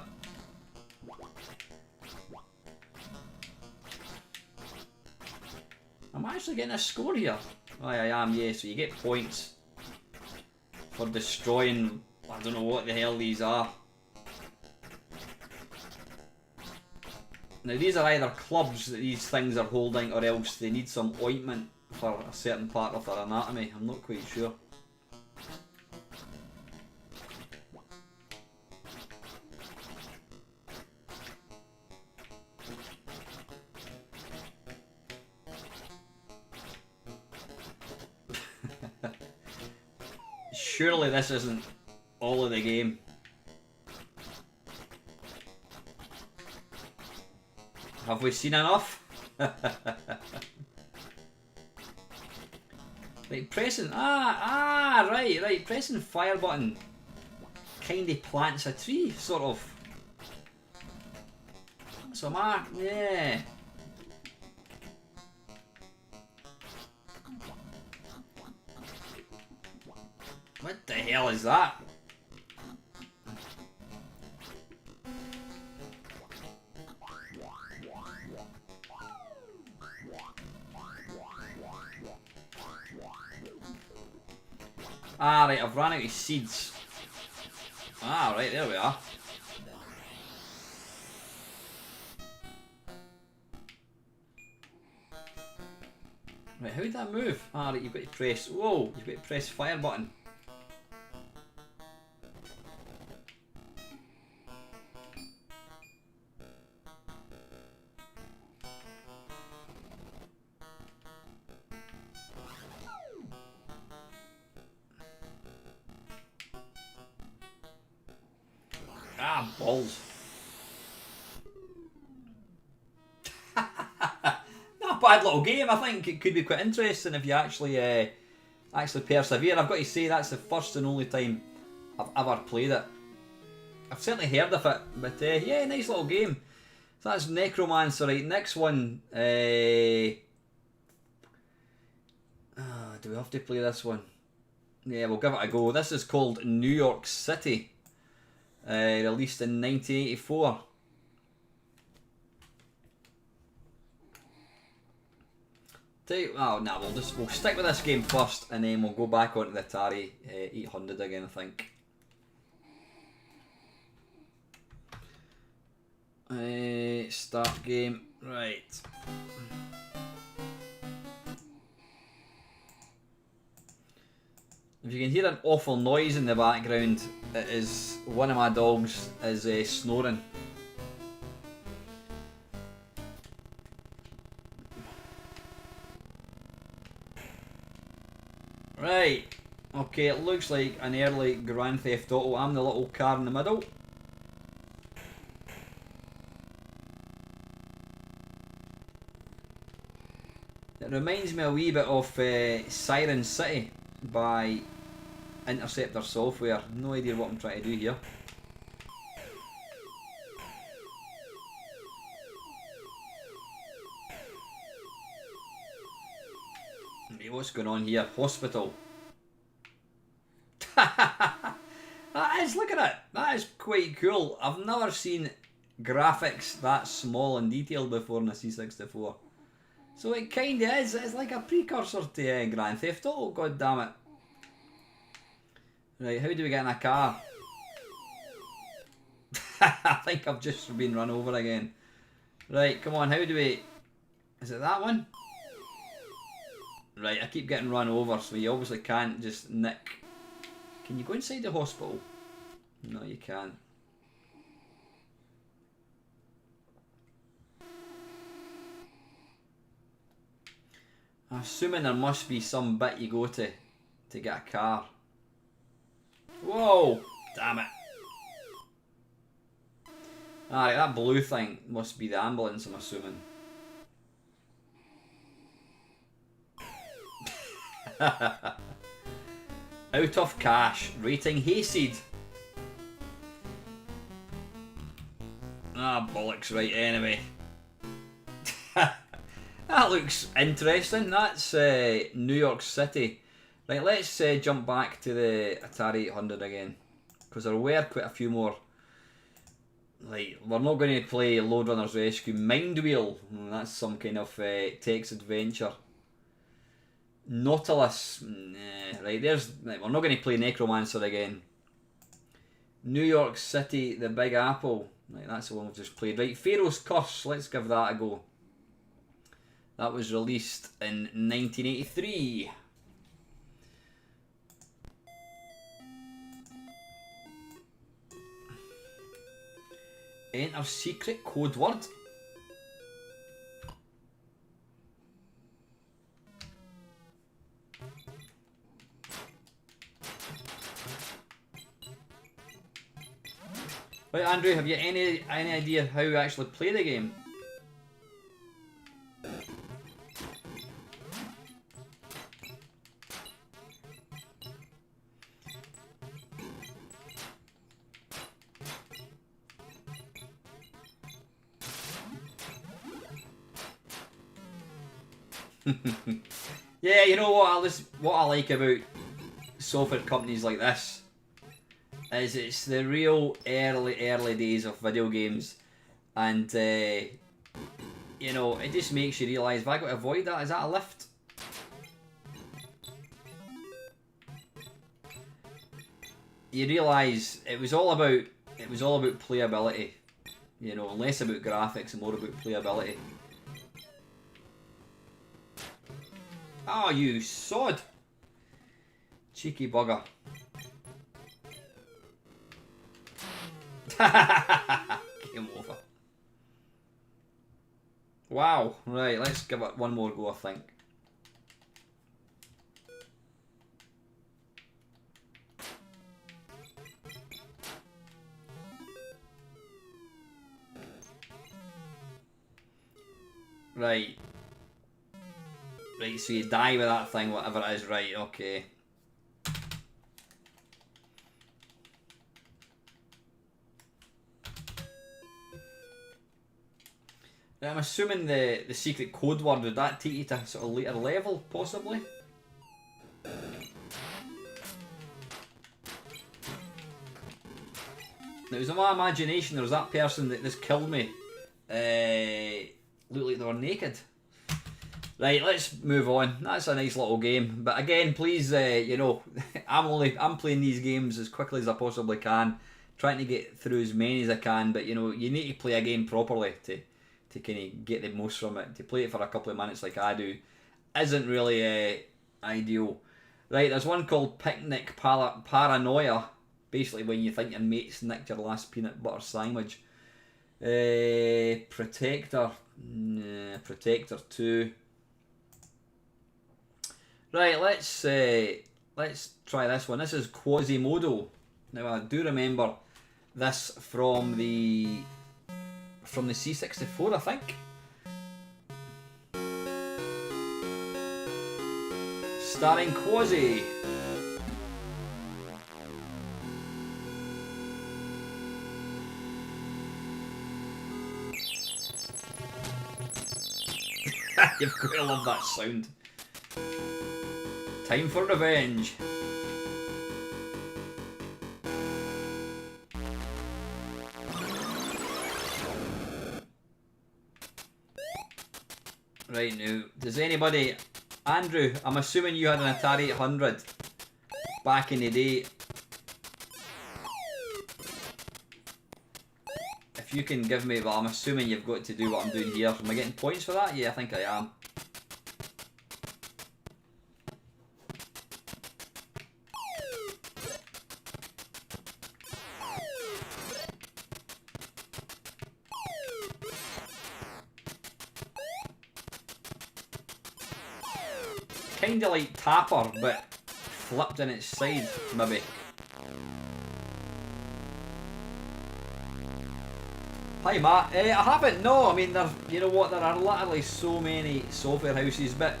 I'm actually getting a score here. Oh, I am, yeah. So you get points for destroying, I don't know what the hell these are. Now these are either clubs that these things are holding, or else they need some ointment for a certain part of their anatomy. I'm not quite sure. Surely this isn't all of the game. Have we seen enough? Right, pressing, right, pressing fire button kind of plants a tree, sort of. So yeah. What the hell is that? Ah, right, I've run out of seeds. Ah, right, there we are. Right, how did that move? Ah, right, you've got to press, whoa, you've got to press fire button. Ah, balls. Not a bad little game. I think it could be quite interesting if you actually persevere. I've got to say that's the first and only time I've ever played it. I've certainly heard of it, but yeah, nice little game. So that's Necromancer. Right, next one. Do we have to play this one? Yeah, we'll give it a go. This is called New York City. Released in 1984. Oh, nah, we'll stick with this game first, and then we'll go back onto the Atari 800 again, I think. Start game. Right. If you can hear an awful noise in the background, it is one of my dogs is snoring. Right. Okay, it looks like an early Grand Theft Auto. I'm the little car in the middle. It reminds me a wee bit of Siren City by Interceptor Software. No idea what I'm trying to do here. Hey, what's going on here? Hospital. That is, look at it. That is quite cool. I've never seen graphics that small and detailed before in a C64. So it kinda is. It's like a precursor to Grand Theft Auto, god damn it. Right, how do we get in a car? I think I've just been run over again. Right, come on, how do we... Is it that one? Right, I keep getting run over, so you obviously can't just nick. Can you go inside the hospital? No, you can't. I'm assuming there must be some bit you go to get a car. Whoa! Damn it. Alright, that blue thing must be the ambulance, I'm assuming. Out of cash. Rating hayseed. Ah, bollocks, right, anyway. That looks interesting. That's New York City. Right, let's jump back to the Atari 800 again. Because there were quite a few more. Like, we're not going to play Lode Runner's Rescue. Mind Wheel. That's some kind of text adventure. Nautilus. Nah, right, we're not going to play Necromancer again. New York City, the Big Apple. Right, that's the one we've just played. Right, Pharaoh's Curse. Let's give that a go. That was released in 1983. Enter secret code word. Right, Andrew, have you any idea how you actually play the game? Yeah, you know what I like about software companies like this is it's the real early days of video games, and you know, it just makes you realise, have I got to avoid that? Is that a lift? You realise it was all about playability, you know, less about graphics and more about playability. Oh, you sod! Cheeky bugger. Game over. Wow, right, let's give it one more go, I think. Right. Right, so you die with that thing, whatever it is, right, okay. Now, I'm assuming the secret code word, would that take you to a sort of later level, possibly? Now, it was in my imagination there was that person that just killed me. Looked like they were naked. Right, let's move on. That's a nice little game, but again, please, you know, I'm playing these games as quickly as I possibly can, trying to get through as many as I can. But you know, you need to play a game properly to kind of get the most from it. To play it for a couple of minutes like I do isn't really ideal. Right, there's one called Picnic Paranoia. Basically, when you think your mate's nicked your last peanut butter sandwich. Protector, Protector 2. Right, let's try this one. This is Quasimodo. Now I do remember this from the C64, I think. Starring Quasi. You've got to love that sound. Time for revenge. Right now, does anybody... Andrew, I'm assuming you had an Atari 800 back in the day. If you can give me... Well, I'm assuming you've got to do what I'm doing here. Am I getting points for that? Yeah, I think I am. Kinda like Tapper, but flipped in its side, maybe. Hi Matt, I haven't, no, I mean, you know what, there are literally so many software houses, but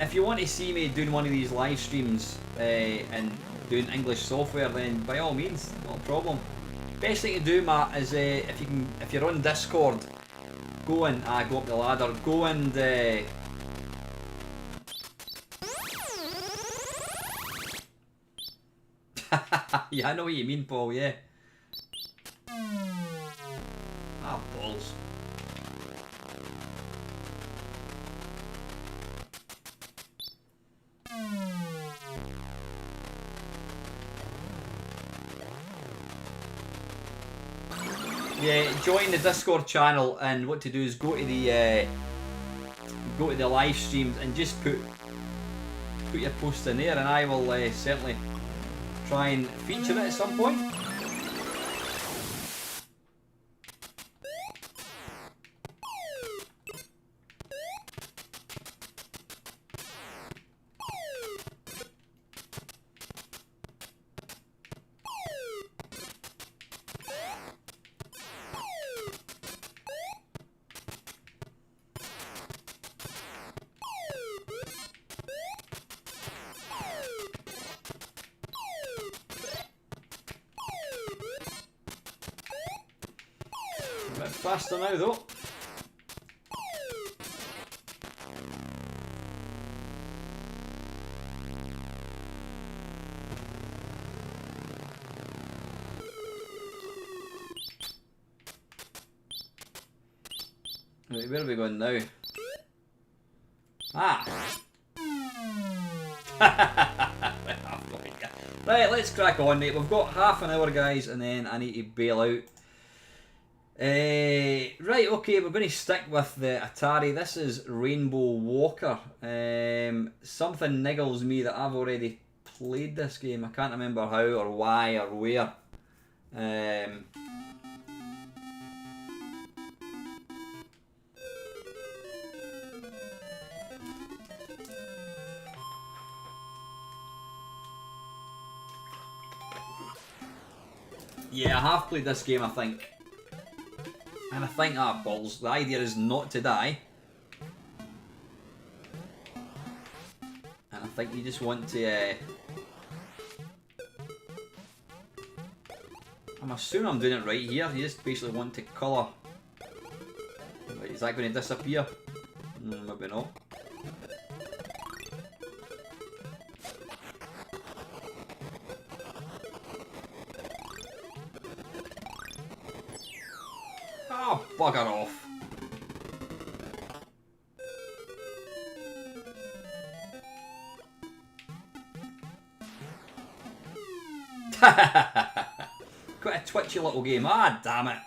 if you want to see me doing one of these live streams and doing English software, then by all means, not a problem. Best thing to do, Matt, is if you're on Discord, go and go up the ladder, go and yeah, I know what you mean, Paul, yeah. Ah, balls. Yeah, join the Discord channel, and what to do is go to the live streams and just put your post in there, and I will certainly try and feature it at some point. A bit faster now though. Right, where are we going now? Ah! Right, let's crack on, mate. We've got half an hour, guys, and then I need to bail out. Right, okay, we're going to stick with the Atari. This is Rainbow Walker. Something niggles me that I've already played this game. I can't remember how or why or where. Yeah, I have played this game, I think. And I think, balls, the idea is not to die. And I think you just want to... I'm assuming I'm doing it right here. You just basically want to colour... Wait, is that going to disappear? Maybe not. Oh, bugger off. Quite a twitchy little game. Ah, damn it.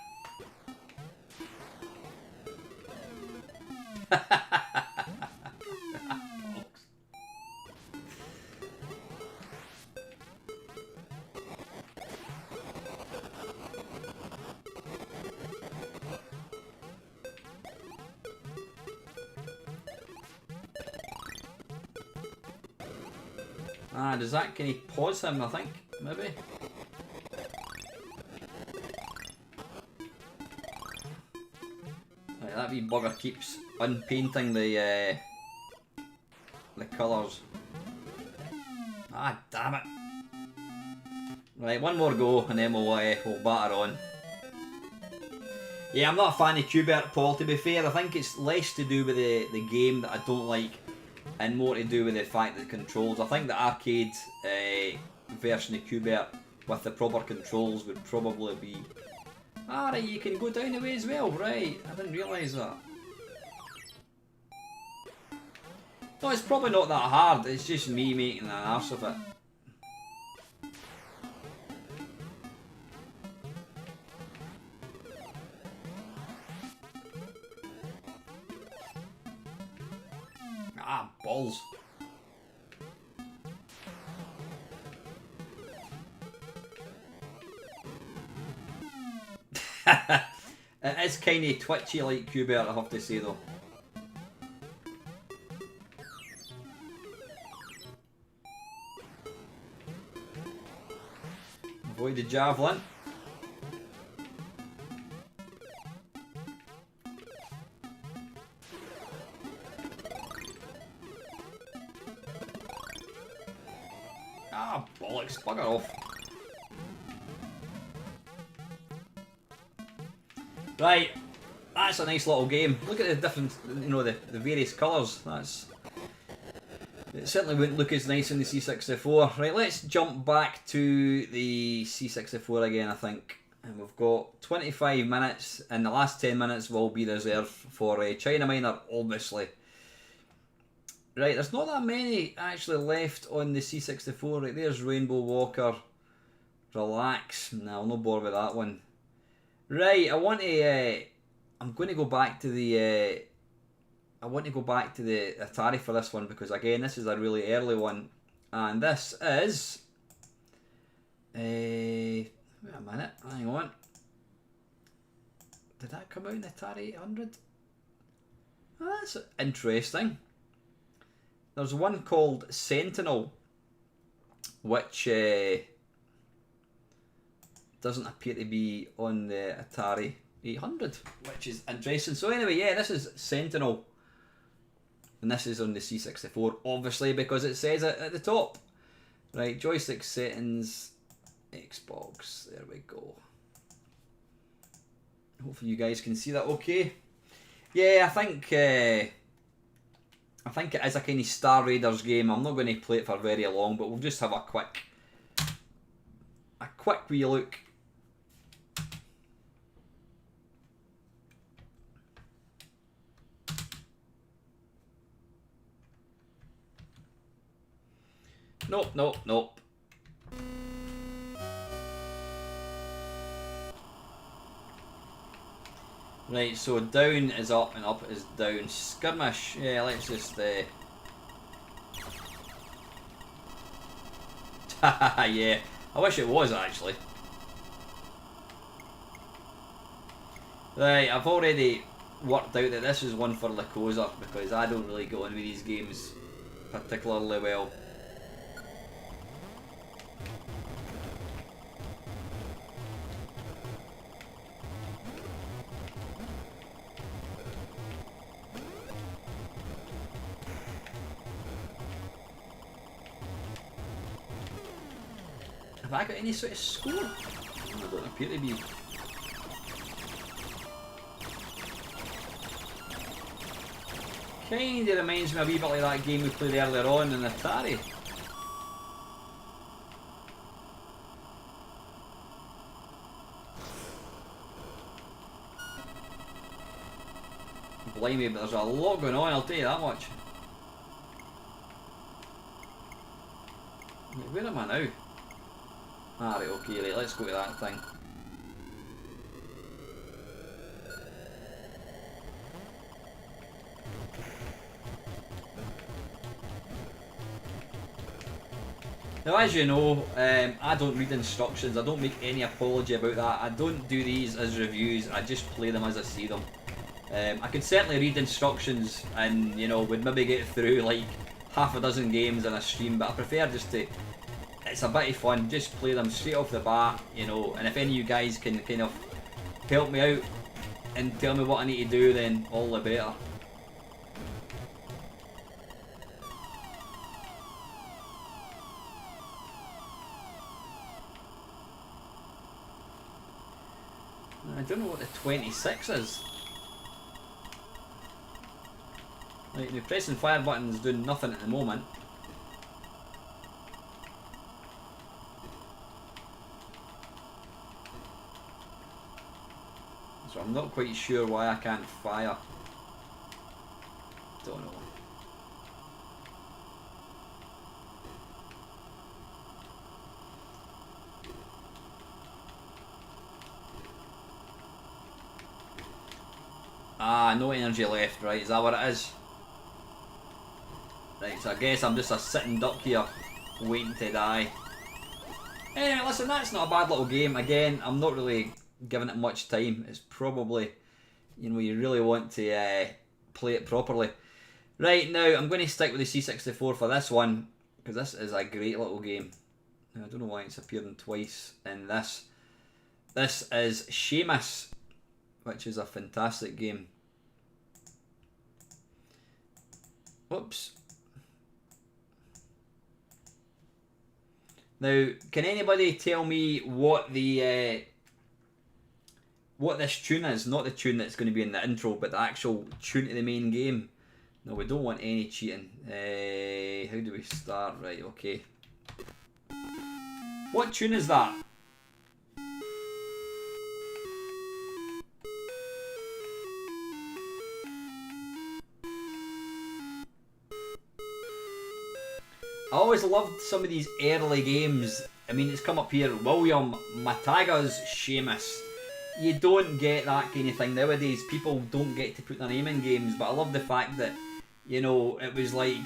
Ah, does that, can he pause him, I think, maybe? Right, that wee bugger keeps unpainting the colours. Ah, damn it. Right, one more go and then we'll batter on. Yeah, I'm not a fan of Qbert, Paul, to be fair. I think it's less to do with the game that I don't like and more to do with the fact that the controls. I think the arcade version of Qbert with the proper controls would probably be... Ah, right, you can go down the way as well, right. I didn't realise that. No, it's probably not that hard. It's just me making an arse of it. Ah, balls. It is kind of twitchy like Qbert, I have to say though. Avoid the javelin. Ah, bollocks, bugger off. Right, that's a nice little game. Look at the different, you know, the various colours. It certainly wouldn't look as nice in the C64. Right, let's jump back to the C64 again, I think. And we've got 25 minutes, and the last 10 minutes will be reserved for China Miner, obviously. Right, there's not that many actually left on the C64. Right, there's Rainbow Walker. Relax. No, I'll not bother with that one. Right, I'm going to go back to the... I want to go back to the Atari for this one because, again, this is a really early one. And this is... wait a minute, hang on. Did that come out in the Atari 800? Oh, that's interesting. There's one called Sentinel, which doesn't appear to be on the Atari 800, which is interesting. So anyway, yeah, this is Sentinel. And this is on the C64, obviously, because it says it at the top. Right, joystick settings, Xbox, there we go. Hopefully you guys can see that okay. Yeah, I think it is a kind of Star Raiders game. I'm not going to play it for very long, but we'll just have a quick wee look. Nope, nope, nope. Right, so down is up and up is down. Skirmish, yeah, let's just yeah, I wish it was actually. Right, I've already worked out that this is one for Lycosa because I don't really get on with these games particularly well. Have I got any sort of score? I don't appear to be. Kinda reminds me a wee bit like that game we played earlier on in Atari. Blimey, but there's a lot going on, I'll tell you that much. Where am I now? Alright, okay, right, let's go to that thing. Now, as you know, I don't read instructions. I don't make any apology about that. I don't do these as reviews. I just play them as I see them. I can certainly read instructions and, you know, would maybe get through like half a dozen games in a stream, but I prefer just to, it's a bit of fun, just play them straight off the bat, you know, and if any of you guys can kind of help me out and tell me what I need to do, then all the better. I don't know what the 26 is. Like, the pressing fire button is doing nothing at the moment. So I'm not quite sure why I can't fire. Don't know. Ah, no energy left, right, is that what it is? Right, so I guess I'm just a sitting duck here, waiting to die. Anyway, listen, that's not a bad little game. Again, I'm not really giving it much time. It's probably, you know, you really want to play it properly. Right, now, I'm going to stick with the C64 for this one, because this is a great little game. Now, I don't know why it's appearing twice in this. This is Synapse, which is a fantastic game. Whoops. Now, can anybody tell me what the what this tune is? Not the tune that's going to be in the intro, but the actual tune to the main game. No, we don't want any cheating. How do we start? Right, okay. What tune is that? I always loved some of these early games. I mean, it's come up here, William Mataga's Synapse. You don't get that kind of thing nowadays. People don't get to put their name in games, but I love the fact that, you know, it was like...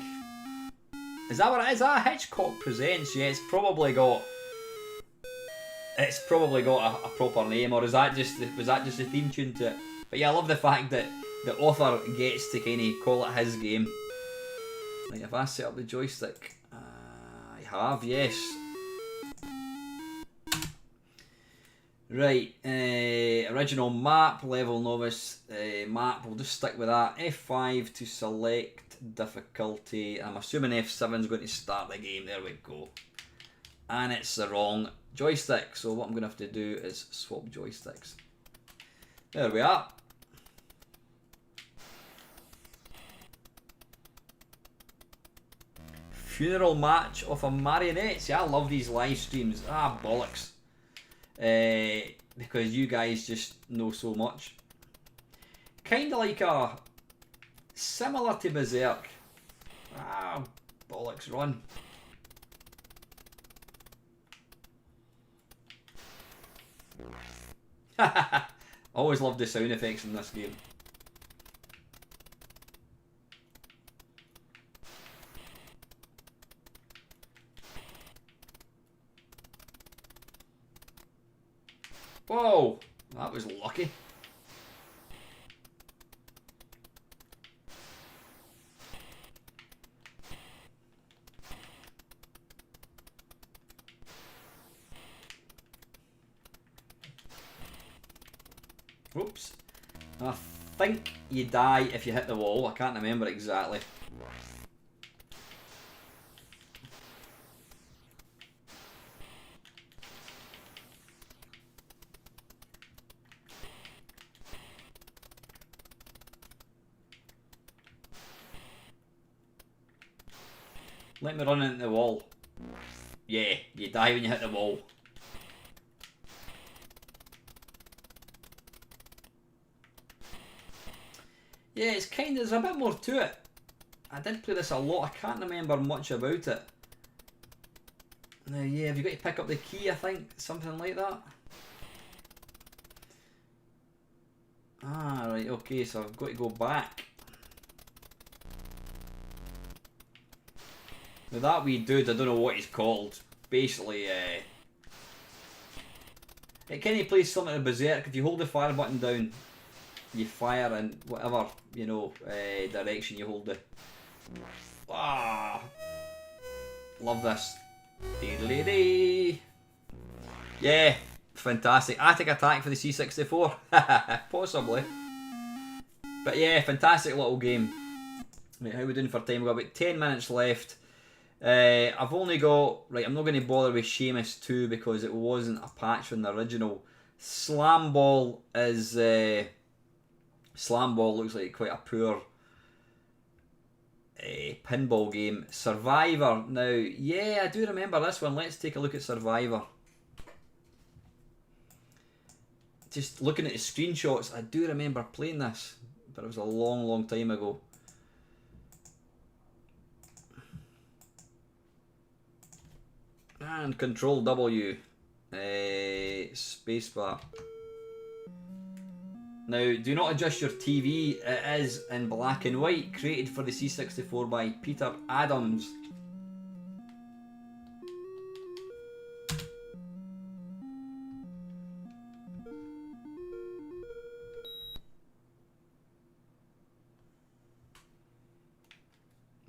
Is that what it is? Ah, Hitchcock Presents. Yeah, it's probably got a proper name, or is that just was that just a theme tune to it? But yeah, I love the fact that the author gets to kind of call it his game. Like, if I set up the joystick... I have, yes. Right, original map, level novice map, we'll just stick with that. F5 to select difficulty. I'm assuming F7 is going to start the game, there we go. And it's the wrong joystick, so what I'm going to have to do is swap joysticks. There we are. Funeral match of a marionette. See, I love these live streams. Ah, bollocks. Because you guys just know so much. Kind of like a... similar to Berserk. Ah, bollocks, run. Always loved the sound effects in this game. Whoa, that was lucky. Oops. I think you die if you hit the wall. I can't remember exactly. Let me run into the wall. Yeah, you die when you hit the wall. Yeah, it's kind of, there's a bit more to it. I did play this a lot, I can't remember much about it. Yeah, have you got to pick up the key, I think? Something like that. Ah, right, okay, so I've got to go back. Now that wee dude, I don't know what he's called. Basically, it kind of plays something like Berserk. If you hold the fire button down, you fire in whatever, you know, direction you hold it. Ah, love this. Dee-dee-dee. Yeah, fantastic. Attic Attack for the C64. Possibly. But yeah, fantastic little game. Right, how are we doing for time? We've got about 10 minutes left. I've only got... Right, I'm not going to bother with Seamus 2 because it wasn't a patch from the original. Slam Ball is... Slam Ball looks like quite a poor pinball game. Survivor. Now, yeah, I do remember this one. Let's take a look at Survivor. Just looking at the screenshots, I do remember playing this, but it was a long, long time ago. And Control W, spacebar. Now, do not adjust your TV. It is in black and white, created for the C64 by Peter Adams.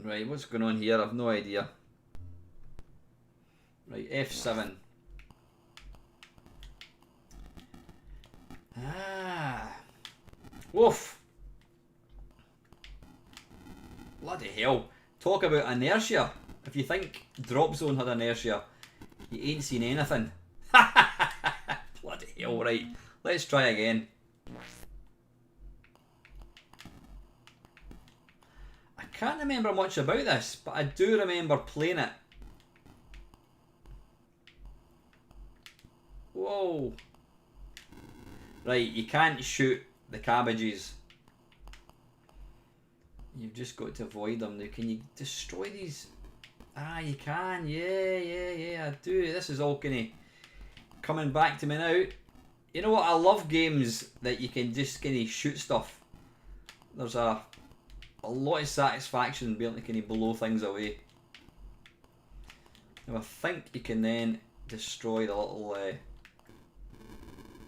Right, what's going on here? I've no idea. Right, F7. Ah. Woof. Bloody hell. Talk about inertia. If you think Drop Zone had inertia, you ain't seen anything. Bloody hell, right. Let's try again. I can't remember much about this, but I do remember playing it. Whoa. Right, you can't shoot the cabbages. You've just got to avoid them. Now, can you destroy these? Ah, you can. Yeah, I do. This is all coming back to me now. You know what? I love games that you can just shoot stuff. There's a lot of satisfaction being able to blow things away. Now, I think you can then destroy the little...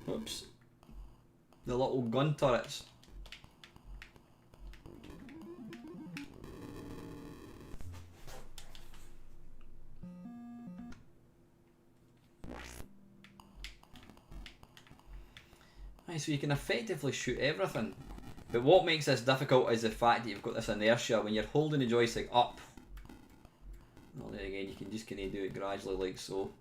Whoops. The little gun turrets. Right, so you can effectively shoot everything. But what makes this difficult is the fact that you've got this inertia when you're holding the joystick up. Well, then again, you can just do it gradually like so.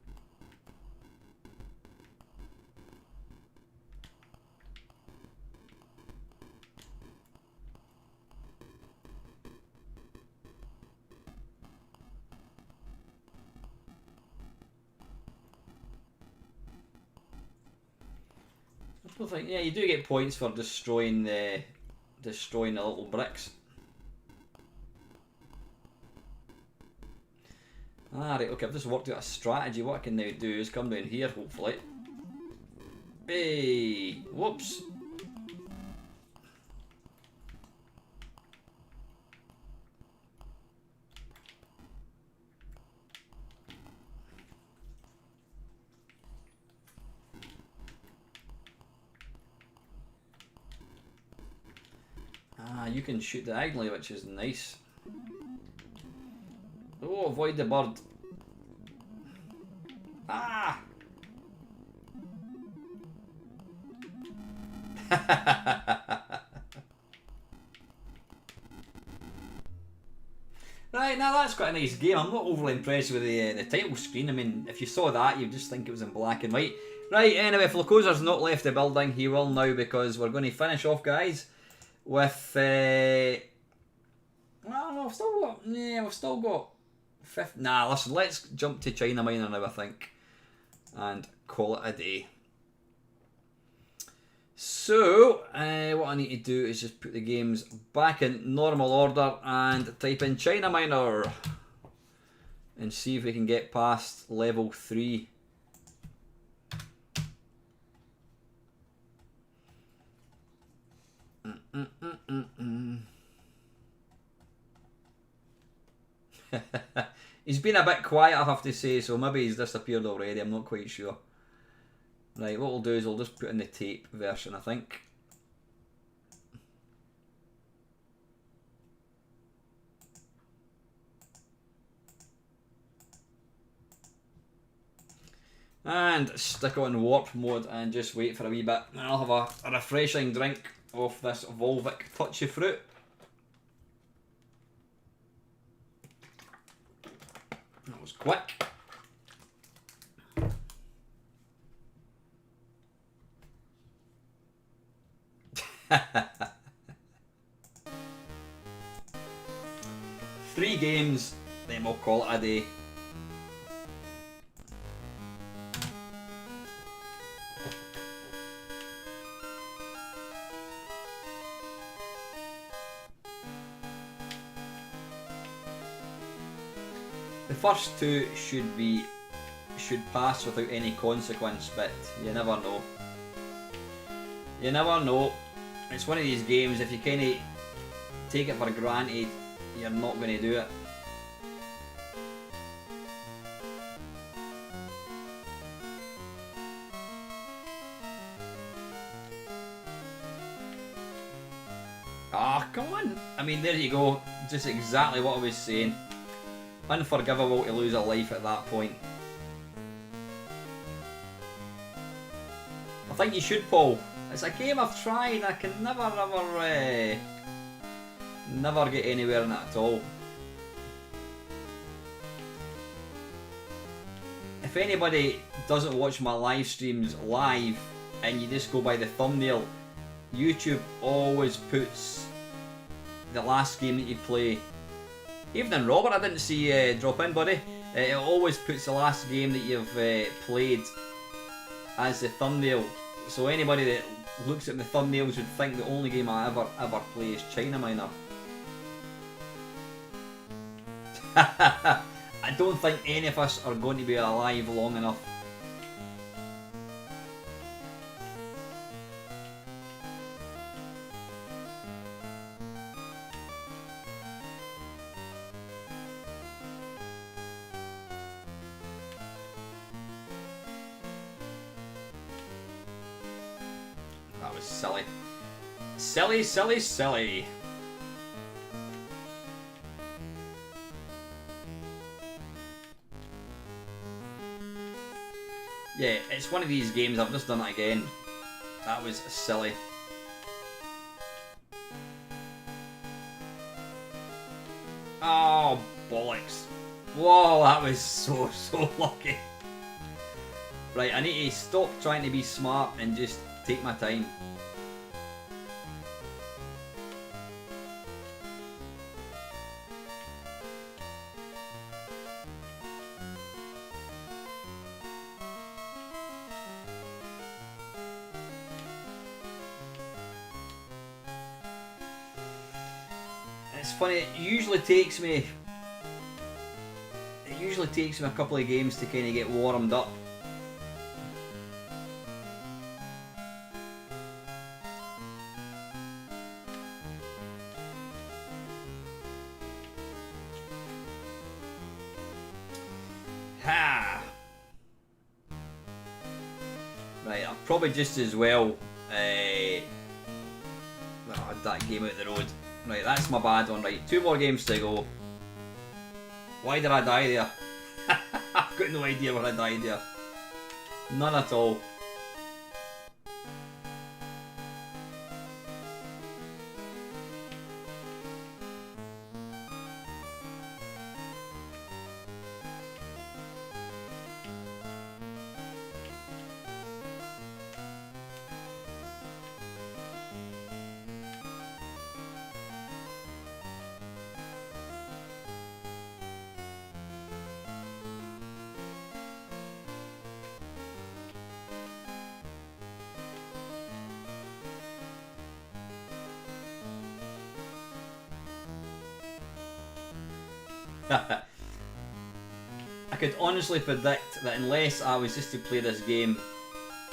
Yeah, you do get points for destroying the little bricks. Ah, right, okay, I've just worked out a strategy. What I can now do is come down here, hopefully. Hey, whoops. Ah, you can shoot diagonally, which is nice. Oh, avoid the bird. Ah! Right, now that's quite a nice game. I'm not overly impressed with the title screen. I mean, if you saw that, you'd just think it was in black and white. Right, anyway, Flacosa's not left the building. He will now, because we're going to finish off, guys, with... well, no, we've still got... Nah, listen, let's jump to China Miner now, I think, and call it a day. So, what I need to do is just put the games back in normal order and type in China Miner. and see if we can get past level 3. He's been a bit quiet, I have to say, so maybe he's disappeared already, I'm not quite sure. Right, what we'll do is we'll just put in the tape version, I think. And stick on warp mode and just wait for a wee bit. And I'll have a refreshing drink of this Volvic Touchy Fruit. That was quick. Three games, then we'll call it a day. The first two should pass without any consequence, but you never know. You never know. It's one of these games, if you kinda take it for granted, you're not going to do it. Ah, come on! I mean, there you go. Just exactly what I was saying. Unforgivable to lose a life at that point. I think you should, Paul. It's a game I've tried. I can never get anywhere in it at all. If anybody doesn't watch my live streams live and you just go by the thumbnail, YouTube always puts the last game that you play. Even in Robert, I didn't see drop in, buddy. It always puts the last game that you've played as the thumbnail. So anybody that looks at the thumbnails would think the only game I ever play is China Miner. I don't think any of us are going to be alive long enough. That was silly. Silly, silly, silly. Yeah, it's one of these games, I've just done it again. That was silly. Oh, bollocks. Whoa, that was so lucky. Right, I need to stop trying to be smart and just take my time. It's funny, it usually takes me a couple of games to kind of get warmed up. Ha! Right, I'll probably just as well had that game out the road. Right, that's my bad one. Right, 2 more games to go. Why did I die there? I've got no idea where I died there. None at all. could honestly predict that unless I was just to play this game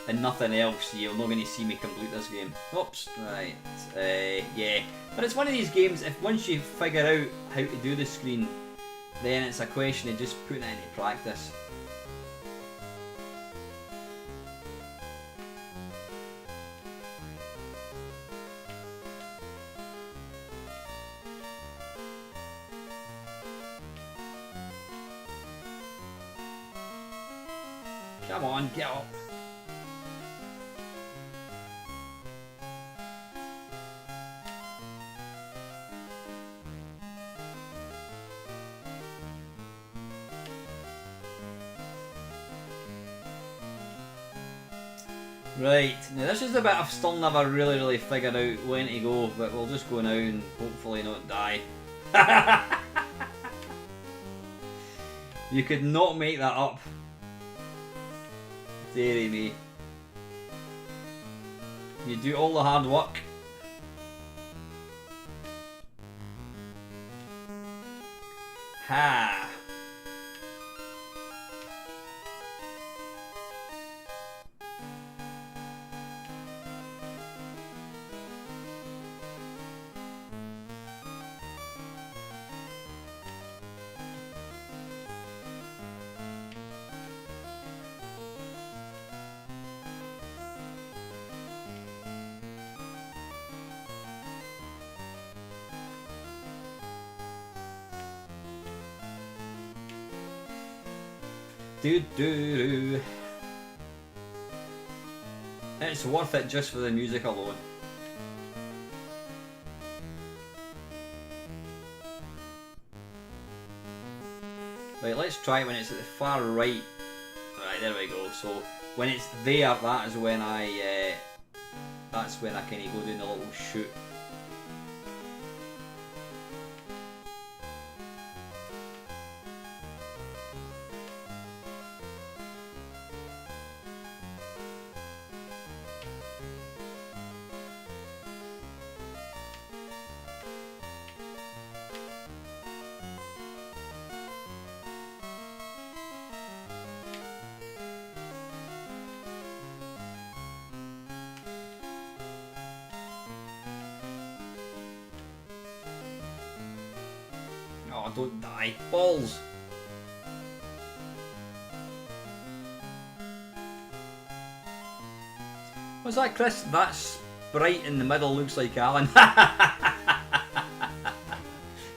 and nothing else, you're not going to see me complete this game. Oops, right, yeah. But it's one of these games, if once you figure out how to do the screen, then it's a question of just putting it into practice. Come on, get up. Right, now this is the bit I've still never really figured out when to go, but we'll just go now and hopefully not die. You could not make that up. Dearie me. You do all the hard work. Ha! Do. It's worth it just for the music alone. Right, let's try it when it's at the far right. Right, there we go. So when it's there, that is when that's when I kind of go down the little shoot. Oh, don't die. Balls! What's that, Chris? That sprite in the middle looks like Alan.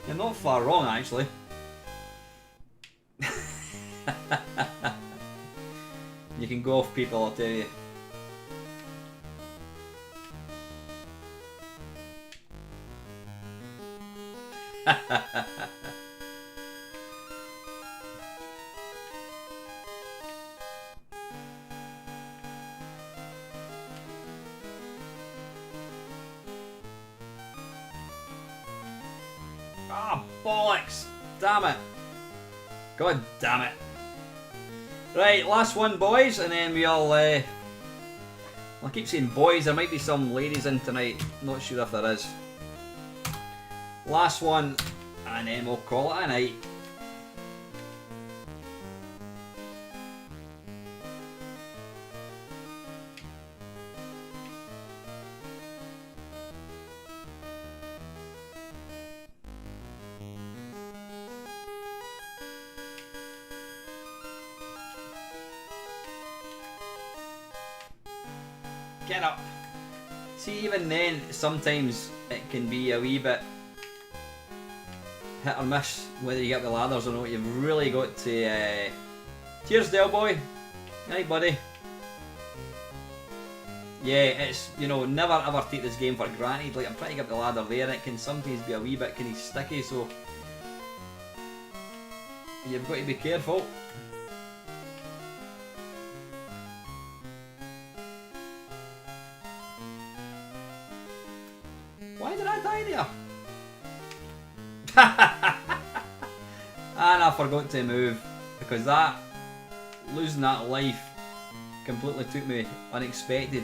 You're not far wrong, actually. You can go off people, I'll tell you. Ah, bollocks! Damn it! God damn it! Right, last one, boys, and then we'll. I keep saying boys. There might be some ladies in tonight. Not sure if there is. Last one, and then we'll call it a night. Get up. See, even then, sometimes it can be a wee bit hit or miss whether you get the ladders or not. You've really got to. Cheers, Del Boy. Hey, buddy. Yeah, it's, you know, never ever take this game for granted. Like, I'm trying to get the ladder there, and it can sometimes be a wee bit kind of sticky, so you've got to be careful. Why did I die there? And I forgot to move, because that, losing that life completely took me unexpected.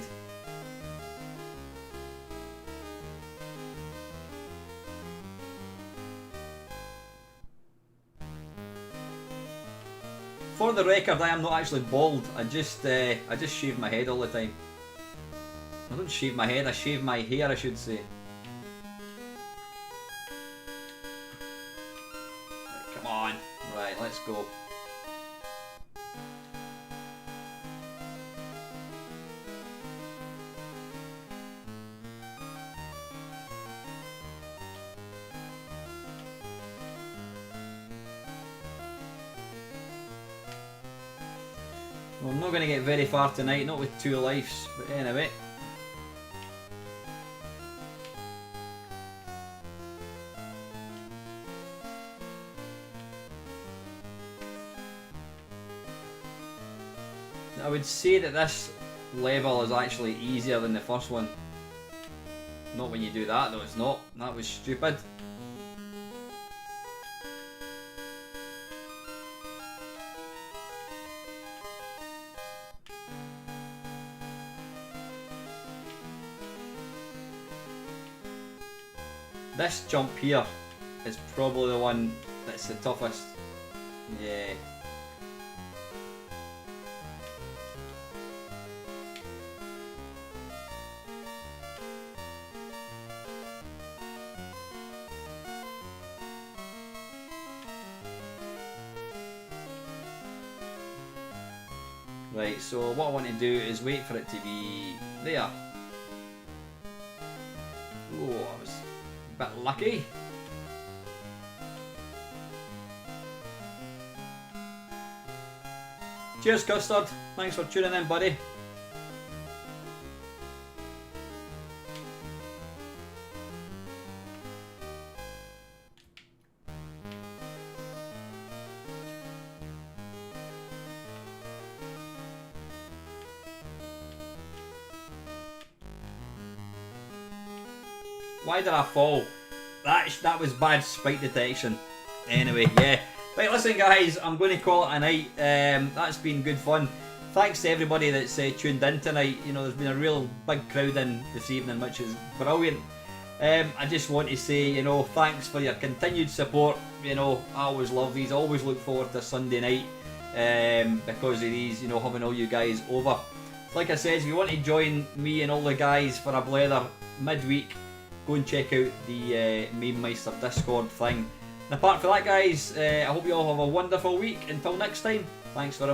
For the record, I am not actually bald. I just shave my head all the time. I don't shave my head, I shave my hair, I should say. Right, come on. Right, let's go. Well, I'm not going to get very far tonight, not with 2 lives, but anyway. I would say that this level is actually easier than the first one. Not when you do that though, it's not. That was stupid. This jump here is probably the one that's the toughest. Yeah. Right, so what I want to do is wait for it to be there. Oh, I was a bit lucky. Cheers, Custard. Thanks for tuning in, buddy. Why did I fall? That was bad spike detection. Anyway, yeah. Right, listen guys, I'm going to call it a night. That's been good fun. Thanks to everybody that's tuned in tonight. You know, there's been a real big crowd in this evening, which is brilliant. I just want to say, you know, thanks for your continued support. You know, I always love these. I always look forward to Sunday night because of these, you know, having all you guys over. Like I said, if you want to join me and all the guys for a blether midweek, go and check out the Mamemeister Discord thing. And apart from that guys, I hope you all have a wonderful week. Until next time, thanks very much.